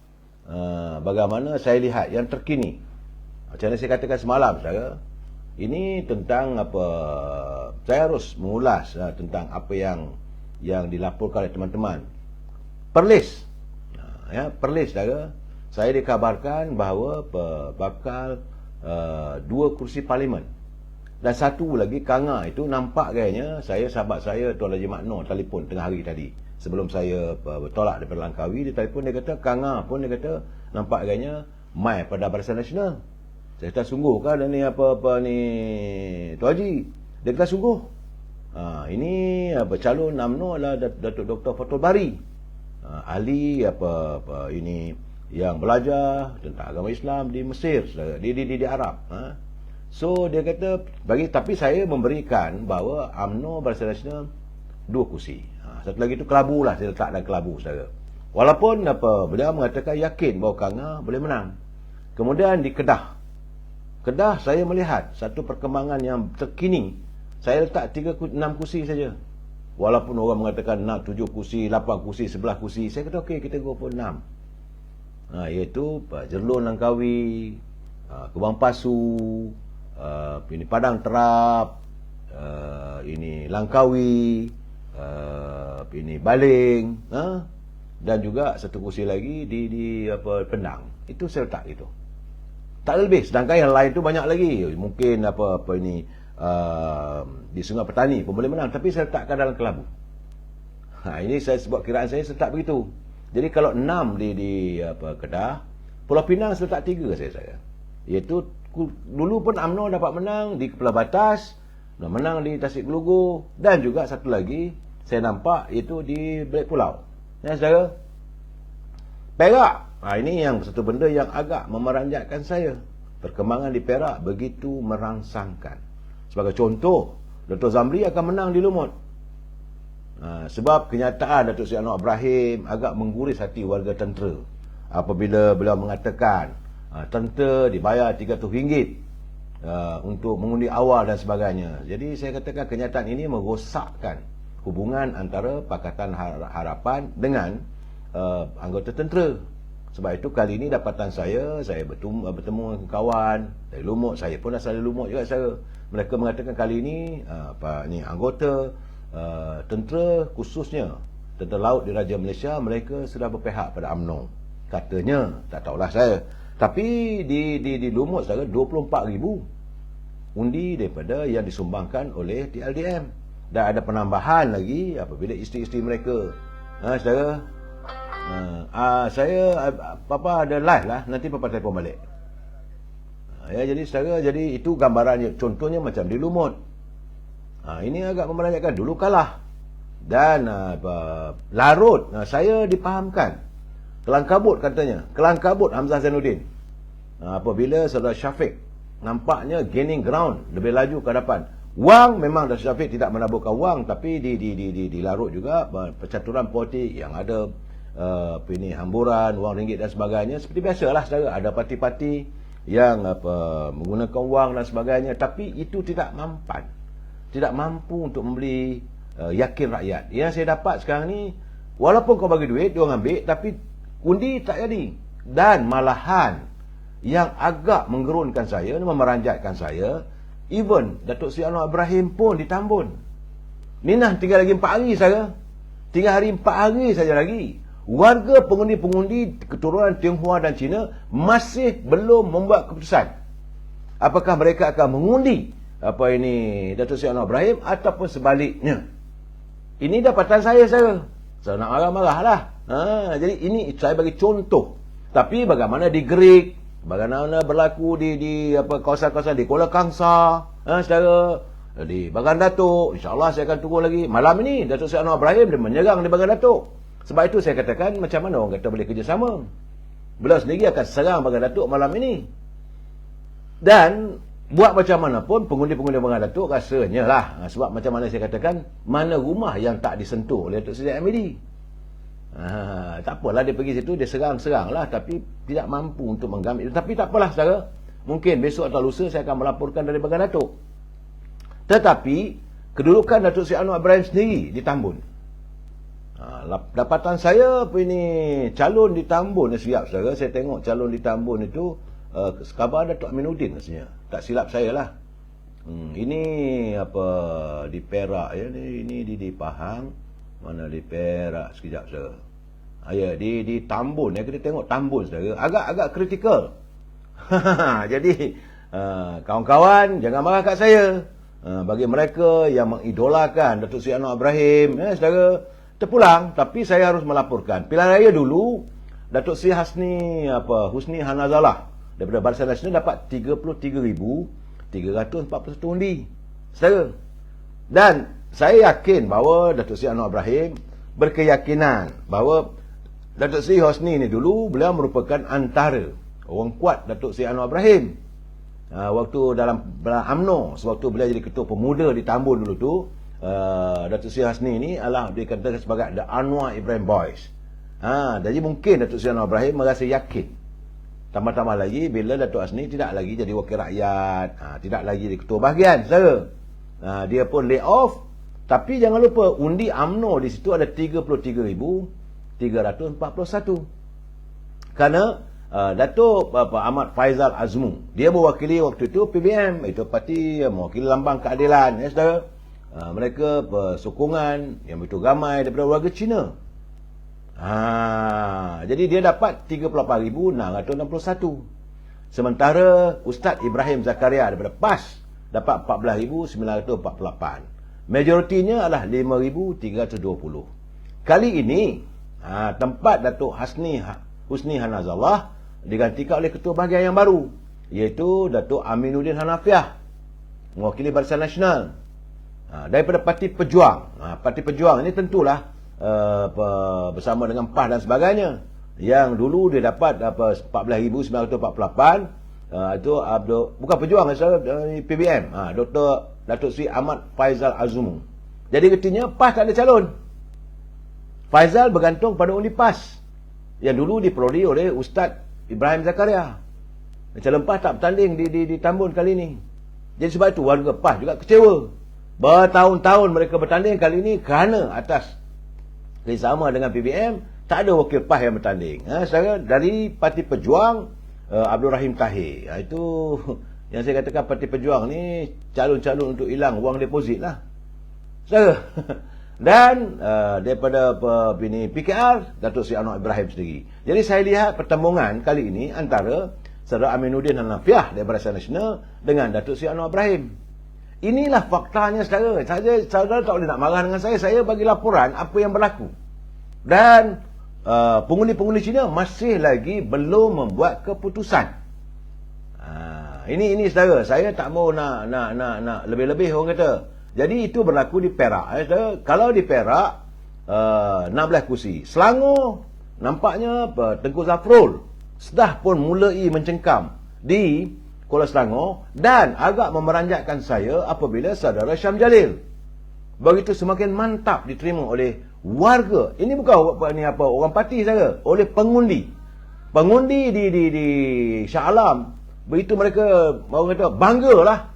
bagaimana saya lihat yang terkini. Macam mana saya katakan semalam saudara, ini tentang saya harus mengulas tentang apa yang dilaporkan oleh teman-teman. Perlis saudara, saya dikabarkan bahawa bakal 2 kursi parlimen. Dan satu lagi Kanga itu nampak gayanya, sahabat saya Tuan Haji Makno telefon tengah hari tadi. Sebelum saya bertolak daripada Langkawi, dia telefon, dia kata Kanga pun dia kata nampak gayanya mai pada Barisan Nasional. Saya kata sungguh kan ni apa ni Tuan Haji? Dia kata sungguh. Ini calon UMNO adalah Datuk Dr. Fatul Bari. Ahli ini yang belajar tentang agama Islam di Mesir, di Arab. So dia kata tapi saya memberikan bahawa UMNO Barisan Nasional 2 kursi. Satu lagi tu kelabu lah, saya letak dalam kelabu saudara. Walaupun beliau mengatakan yakin bahawa Kanga boleh menang. Kemudian di Kedah saya melihat satu perkembangan yang terkini. Saya letak 6 kursi saja. Walaupun orang mengatakan nak 7 kursi, 8 kursi, 11 kursi, saya kata okey, kita go for 6. Iaitu Jerlun Langkawi, Kubang Pasu, ini Padang Terap, ini Langkawi, ini Baling, dan juga satu kursi lagi di Penang. Itu saya letak itu. Tak lebih, sedangkan yang lain tu banyak lagi. Mungkin di Sungai Petani pun boleh menang, tapi saya letakkan dalam kelabu. Ini saya sebut kiraan saya letak begitu. Jadi kalau 6 di Kedah, Pulau Pinang saya letak 3 saya. Iaitu dulu pun UMNO dapat menang di Kepala Batas, menang di Tasik Gelugu, dan juga satu lagi saya nampak itu di Balik Pulau. Ya saudara. Perak. Ini yang satu benda yang agak memeranjatkan saya. Perkembangan di Perak begitu merangsangkan. Sebagai contoh, Dr. Zamri akan menang di Lumut. Sebab kenyataan Datuk Seri Anwar Ibrahim agak mengguris hati warga tentera apabila beliau mengatakan tentera dibayar RM300 untuk mengundi awal dan sebagainya. Jadi saya katakan kenyataan ini merosakkan hubungan antara Pakatan Harapan dengan anggota tentera. Sebab itu kali ini dapatan saya bertemu dengan kawan dari Lumut. Saya pun asal dari Lumut juga saya. Mereka mengatakan kali ini anggota tentera khususnya tentera laut di Raja Malaysia, mereka sudah berpihak pada UMNO. Katanya, tak tahulah saya. Tapi di Lumut saudara 24,000 undi daripada yang disumbangkan oleh TLDM. Dan ada penambahan lagi apabila isteri-isteri mereka. Saudara, saya ada live lah, nanti papa telefon balik. Jadi saudara, jadi itu gambarannya. Contohnya macam di Lumut. Ini agak memeranjatkan. Dulu kalah. Dan larut, saya dipahamkan. Kelangkabut katanya. Kelangkabut Hamzah Zainuddin. Apabila saudara Syafiq nampaknya gaining ground, lebih laju ke hadapan. Wang memang Datuk Syafiq tidak menaburkan wang, tapi di larut juga percaturan politik yang ada hamburan, wang ringgit dan sebagainya. Seperti biasalah saudara, ada parti-parti yang menggunakan wang dan sebagainya, tapi itu tidak mampan. Tidak mampu untuk membeli yakin rakyat. Yang saya dapat sekarang ni, walaupun kau bagi duit, dia orang ambil, tapi undi tak jadi. Dan malahan yang agak menggerunkan saya, memeranjatkan saya, even Datuk Seri Anwar Ibrahim pun ditambun. Minah tinggal lagi 4 hari saja. 3 hari 4 hari saja lagi. Warga pengundi-pengundi keturunan Tionghoa dan Cina masih belum membuat keputusan. Apakah mereka akan mengundi Datuk Seri Anwar Ibrahim ataupun sebaliknya. Ini dapatan saya. Saya nak marah-marah lah. Jadi ini saya bagi contoh. Tapi bagaimana di Greek, bagaimana berlaku di kawasan-kawasan di Kuala Kangsar, saudara, di Bagan Datuk, insya-Allah saya akan tunggu lagi. Malam ini Datuk Seri Anwar Ibrahim dia menyerang di Bagan Datuk. Sebab itu saya katakan macam mana orang kata boleh kerjasama. Beliau sendiri akan serang Bagan Datuk malam ini. Dan buat macam mana pun pengundi-pengundi Bagan Datuk rasanya lah. Sebab macam mana saya katakan, mana rumah yang tak disentuh oleh Datuk Seri MAD. Tak apalah dia pergi situ, dia serang-serang lah, tapi tidak mampu untuk menggamit. Tapi tak apalah saudara, mungkin besok atau lusa saya akan melaporkan dari Bagan Datuk. Tetapi kedudukan Datuk Seri Anwar Ibrahim sendiri di Tambun. Dapatan saya calon di Tambun siap saudara. Saya tengok calon di Tambun itu kabar Datuk Aminuddin rasanya. Tak silap saya lah. Ini di Perak ya, ini di Pahang. Mana di Perak sekejap saudara. Di Tambun ya, kita tengok Tambun saudara. Agak kritikal. Jadi kawan-kawan jangan marah kat saya. Bagi mereka yang mengidolakan Datuk Seri Anwar Ibrahim, saudara, terpulang. Tapi saya harus melaporkan. Pilihan raya dulu Datuk Seri Husni Hanazalah daripada Barisan Nasional dapat 33,341 undi, saudara. Dan saya yakin bahawa Datuk Seri Anwar Ibrahim berkeyakinan bahawa Datuk Seri Husni ni dulu beliau merupakan antara orang kuat Datuk Seri Anwar Ibrahim. Waktu dalam UMNO, sewaktu beliau jadi ketua pemuda di Tambun dulu tu, Datuk Seri Husni ni adalah dikatakan sebagai The Anwar Ibrahim Boys. Jadi mungkin Datuk Seri Anwar Ibrahim merasa yakin. Tambah-tambah lagi bila Datuk Husni tidak lagi jadi wakil rakyat, tidak lagi jadi ketua bahagian, saudara. Dia pun lay off. Tapi jangan lupa undi UMNO di situ ada 33,341. Kerana Datuk Ahmad Faizal Azmu, dia mewakili waktu itu PBM, itu parti mewakili lambang keadilan, saudara. Mereka bersokongan yang begitu ramai daripada warga Cina. Jadi dia dapat 38,661. Sementara Ustaz Ibrahim Zakaria daripada PAS dapat 14,948. Majoritinya adalah 5,320. Kali ini tempat Datuk Husni Hanazallah digantikan oleh ketua bahagian yang baru, iaitu Datuk Aminuddin Hanafiah, mewakili Barisan Nasional daripada Parti Pejuang. Parti Pejuang ini tentulah bersama dengan PAS dan sebagainya. Yang dulu dia dapat 14,948. Itu bukan Pejuang, PBM, Datuk Seri Ahmad Faizal Azumu. Jadi artinya PAS tak ada calon. Faizal bergantung pada undi PAS yang dulu diperoleh oleh Ustaz Ibrahim Zakaria. Calon PAS tak bertanding di Tambun kali ini. Jadi sebab itu warga PAS juga kecewa. Bertahun-tahun mereka bertanding, kali ini kerana atas kerjasama dengan PBM tak ada wakil PAS yang bertanding. Saya dari Parti Pejuang, Abdul Rahim Tahir. Itu yang saya katakan, Parti Pejuang ni calon-calon untuk hilang wang deposit lah. Saya dan daripada PKR, Datuk Seri Anwar Ibrahim sendiri. Jadi saya lihat pertembungan kali ini antara Saudara Aminuddin Hanafiah dari Barisan Nasional dengan Datuk Seri Anwar Ibrahim. Inilah faktanya, saudara. Saudara tak boleh nak marah dengan saya bagi laporan apa yang berlaku. Dan pengundi-pengundi Cina masih lagi belum membuat keputusan. Ini saudara, saya tak mau nak lebih-lebih orang kata. Jadi itu berlaku di Perak. Kalau di Perak 16 kursi. Selangor nampaknya Tengku Zafrul sudah pun mulai mencengkam di Kuala Selangor dan agak memeranjatkan saya apabila saudara Syam Jalil begitu semakin mantap diterima oleh warga. Ini bukan orang parti saja, oleh pengundi. Pengundi di Shah Alam, begitu mereka orang kata banggalah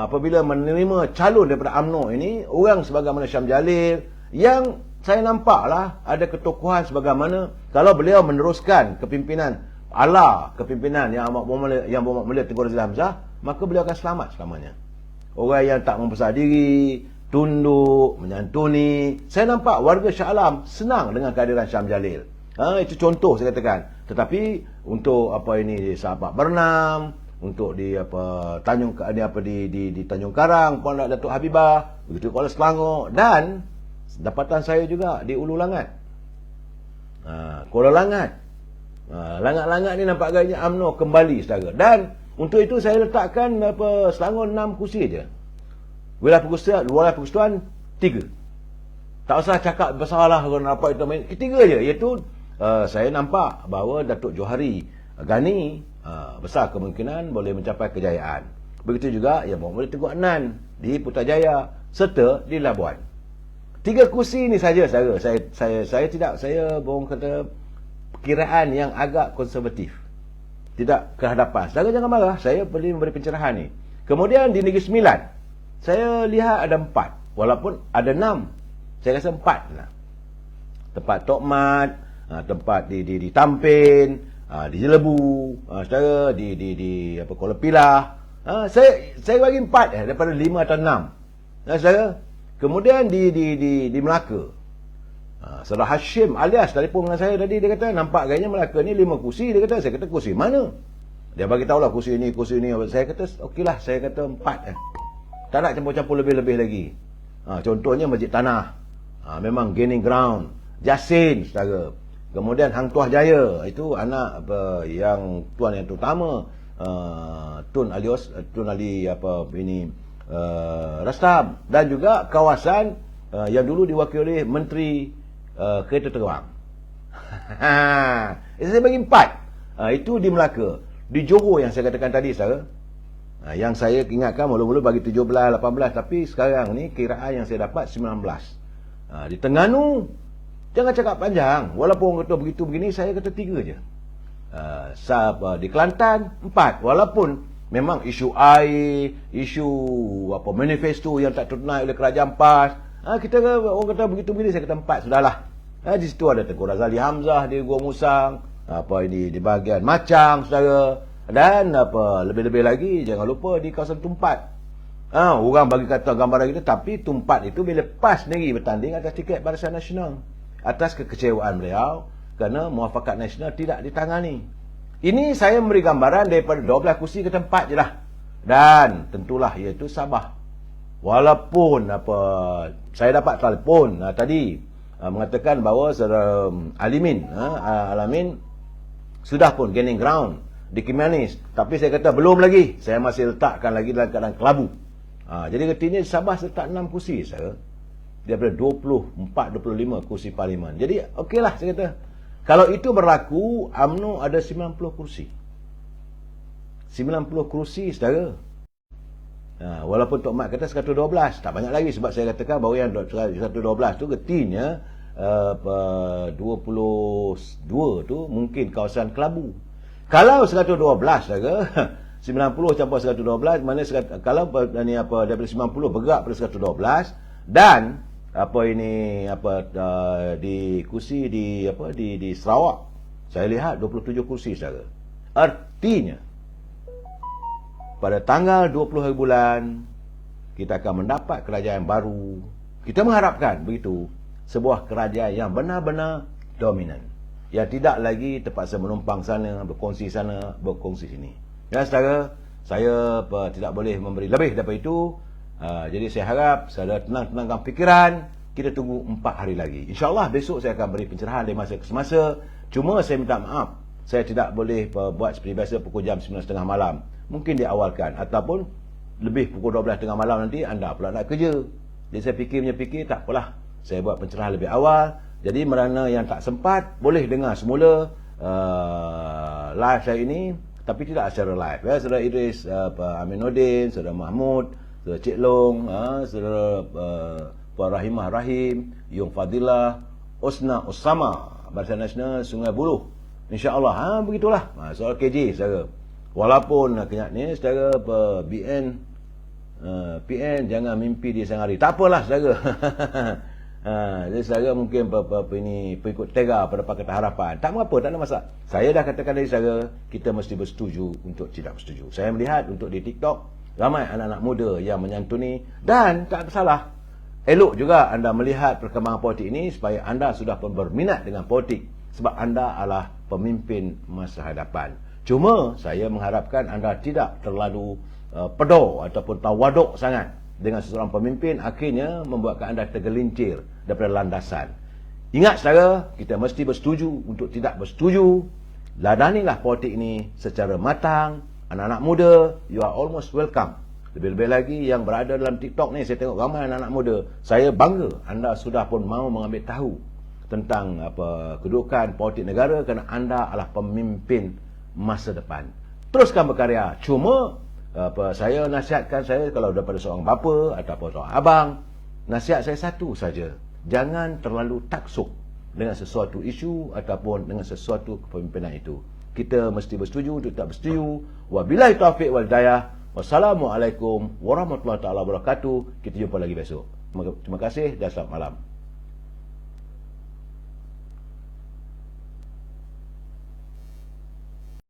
apabila menerima calon daripada UMNO ini, orang sebagaimana Syam Jalil, yang saya nampaklah ada ketokohan sebagaimana kalau beliau meneruskan kepimpinan kepimpinan yang Berhormat Mulia Tengku Razak Hamzah, maka beliau akan selamat selamanya. Orang yang tak membesar diri, tunduk, menyantuni. Saya nampak warga Shah Alam senang dengan kehadiran Syam Jalil. Itu contoh saya katakan. Tetapi untuk sahabat bernam, untuk di Tanjung Karang, Puan Datuk Habibah, begitu Kuala Selangor, dan dapatan saya juga di Ulu Langat. Kuala Langat. Langat-langat ni nampak agaknya UMNO kembali saudara. Dan untuk itu saya letakkan Selangor 6 kursi je. Wilayah Persekutuan 3. Tak usah cakap besarlah apa itu main. 3 je, iaitu saya nampak bahawa Datuk Johari Ghani besar kemungkinan boleh mencapai kejayaan. Begitu juga yang Berhormat Tengku Adnan di Putrajaya serta di Labuan. 3 kursi ni saja saudara. Saya tidak, saya bohong kata perkiraan yang agak konservatif. Tidak kehadapan. Saudara jangan marah, saya boleh memberi pencerahan ni. Kemudian di Negeri Sembilan, saya lihat ada 4. Walaupun ada 6, saya rasa 4 lah. Tempat Tok Mat, tempat di Tampin, di Jelebu, saudara di Kuala Pilah. Saya bagi 4 daripada 5 atau 6. Saudara. Kemudian di Melaka, Saudara Hashim alias telefon dengan saya tadi, dia kata nampak gayanya Melaka ni 5 kursi. Dia kata, saya kata kursi mana? Dia bagi tahulah kursi ni. Saya kata okeylah, saya kata 4 tak nak campur-campur lebih-lebih lagi. Contohnya Masjid Tanah, memang gaining ground. Jasin saudara. Kemudian Hang Tuah Jaya, itu anak yang tuan yang terutama, Tun Ali Rastam, dan juga kawasan yang dulu diwakili oleh Menteri Kereta Terbang. Saya bagi 4. Itu di Melaka. Di Johor yang saya katakan tadi saudara, yang saya ingatkan mula-mula bagi 17, 18, tapi sekarang ni kiraan yang saya dapat 19. Di Terengganu, jangan cakap panjang. Walaupun orang kata begitu begini, saya kata 3 je. Di Kelantan 4. Walaupun memang isu air, isu manifesto yang tak tertunai oleh kerajaan PAS, kita orang kata begitu begini, saya kata 4 sudahlah. Di situ ada Tengku Razali Hamzah di Gua Musang, di bahagian Macang saudara, dan lebih-lebih lagi jangan lupa di kawasan Tumpat. Orang bagi kata gambaran kita, tapi Tumpat itu bila PAS sendiri bertanding atas tiket Barisan Nasional, atas kekecewaan beliau kerana muafakat nasional tidak ditangani. Ini saya memberi gambaran daripada 12 kursi kata 4 je lah. Dan tentulah iaitu Sabah. Walaupun saya dapat telefon tadi mengatakan bahawa saudara Alamin sudah pun gaining ground di Kimanis, tapi saya kata belum lagi, saya masih letakkan lagi dalam keadaan kelabu. Jadi ketika ini Sabah letak 6 kursi saya, daripada 24-25 kursi parlimen. Jadi okeylah saya kata, kalau itu berlaku, UMNO ada 90 kursi. 90 kursi saudara. Walaupun Tok Mat kata 112, tak banyak lagi, sebab saya katakan bahawa yang 112 tu getinya 22 tu mungkin kawasan Kelabu. Kalau 112 saja 90 campur 112, mana kalau daripada 90 bergerak pada 112, dan di kursi di Sarawak saya lihat 27 kursi saja. Artinya pada tanggal 20 hari bulan kita akan mendapat kerajaan baru. Kita mengharapkan begitu, sebuah kerajaan yang benar-benar dominan, yang tidak lagi terpaksa menumpang sana, berkongsi sana, berkongsi sini. Ya saudara, saya tidak boleh memberi lebih daripada itu. Jadi saya harap saudara tenangkan fikiran. Kita tunggu 4 hari lagi. InsyaAllah besok saya akan beri pencerahan dari masa ke semasa. Cuma saya minta maaf, saya tidak boleh buat seperti biasa pukul jam 9.30 malam. Mungkin diawalkan, ataupun lebih pukul 12 tengah malam nanti anda pula nak kerja. Jadi saya fikir tak apalah, saya buat pencerahan lebih awal. Jadi merana yang tak sempat boleh dengar semula live saya ini, tapi tidak secara live ya. Saudara Idris Aminuddin, saudara Mahmud, saudara Cik Long, saudara Puan Rahimah Rahim, Yung Fadilah, Osna Osama, Barisan Nasional Sungai Buloh. InsyaAllah begitulah soal KJ saudara. Walaupun kenyak ni saudara PN jangan mimpi di siang hari. Tak apalah saudara. Jadi saudara mungkin ini pengikut tega pada Pakatan Harapan. Tak mengapa, tak ada masalah. Saya dah katakan dari saudara, kita mesti bersetuju untuk tidak bersetuju. Saya melihat untuk di TikTok ramai anak-anak muda yang menyantuni, dan tak salah. Elok juga anda melihat perkembangan politik ini supaya anda sudah pun berminat dengan politik, sebab anda adalah pemimpin masa hadapan. Cuma saya mengharapkan anda tidak terlalu pedor ataupun tawaduk sangat dengan seseorang pemimpin, akhirnya membuatkan anda tergelincir daripada landasan. Ingat saudara, kita mesti bersetuju untuk tidak bersetuju. Ladanilah politik ini secara matang. Anak-anak muda, you are almost welcome. Lebih-lebih lagi yang berada dalam TikTok ni, saya tengok ramai anak-anak muda. Saya bangga anda sudah pun mahu mengambil tahu tentang kedudukan politik negara, kerana anda adalah pemimpin masa depan. Teruskan berkarya. Cuma saya nasihatkan saya, kalau daripada seorang bapa ataupun seorang abang, nasihat saya satu saja. Jangan terlalu taksub dengan sesuatu isu ataupun dengan sesuatu kepemimpinan itu. Kita mesti bersetuju untuk tak bersetuju. Wabillahi taufiq wal hidayah. Wassalamualaikum warahmatullahi wabarakatuh. Kita jumpa lagi besok. Terima kasih dan selamat malam.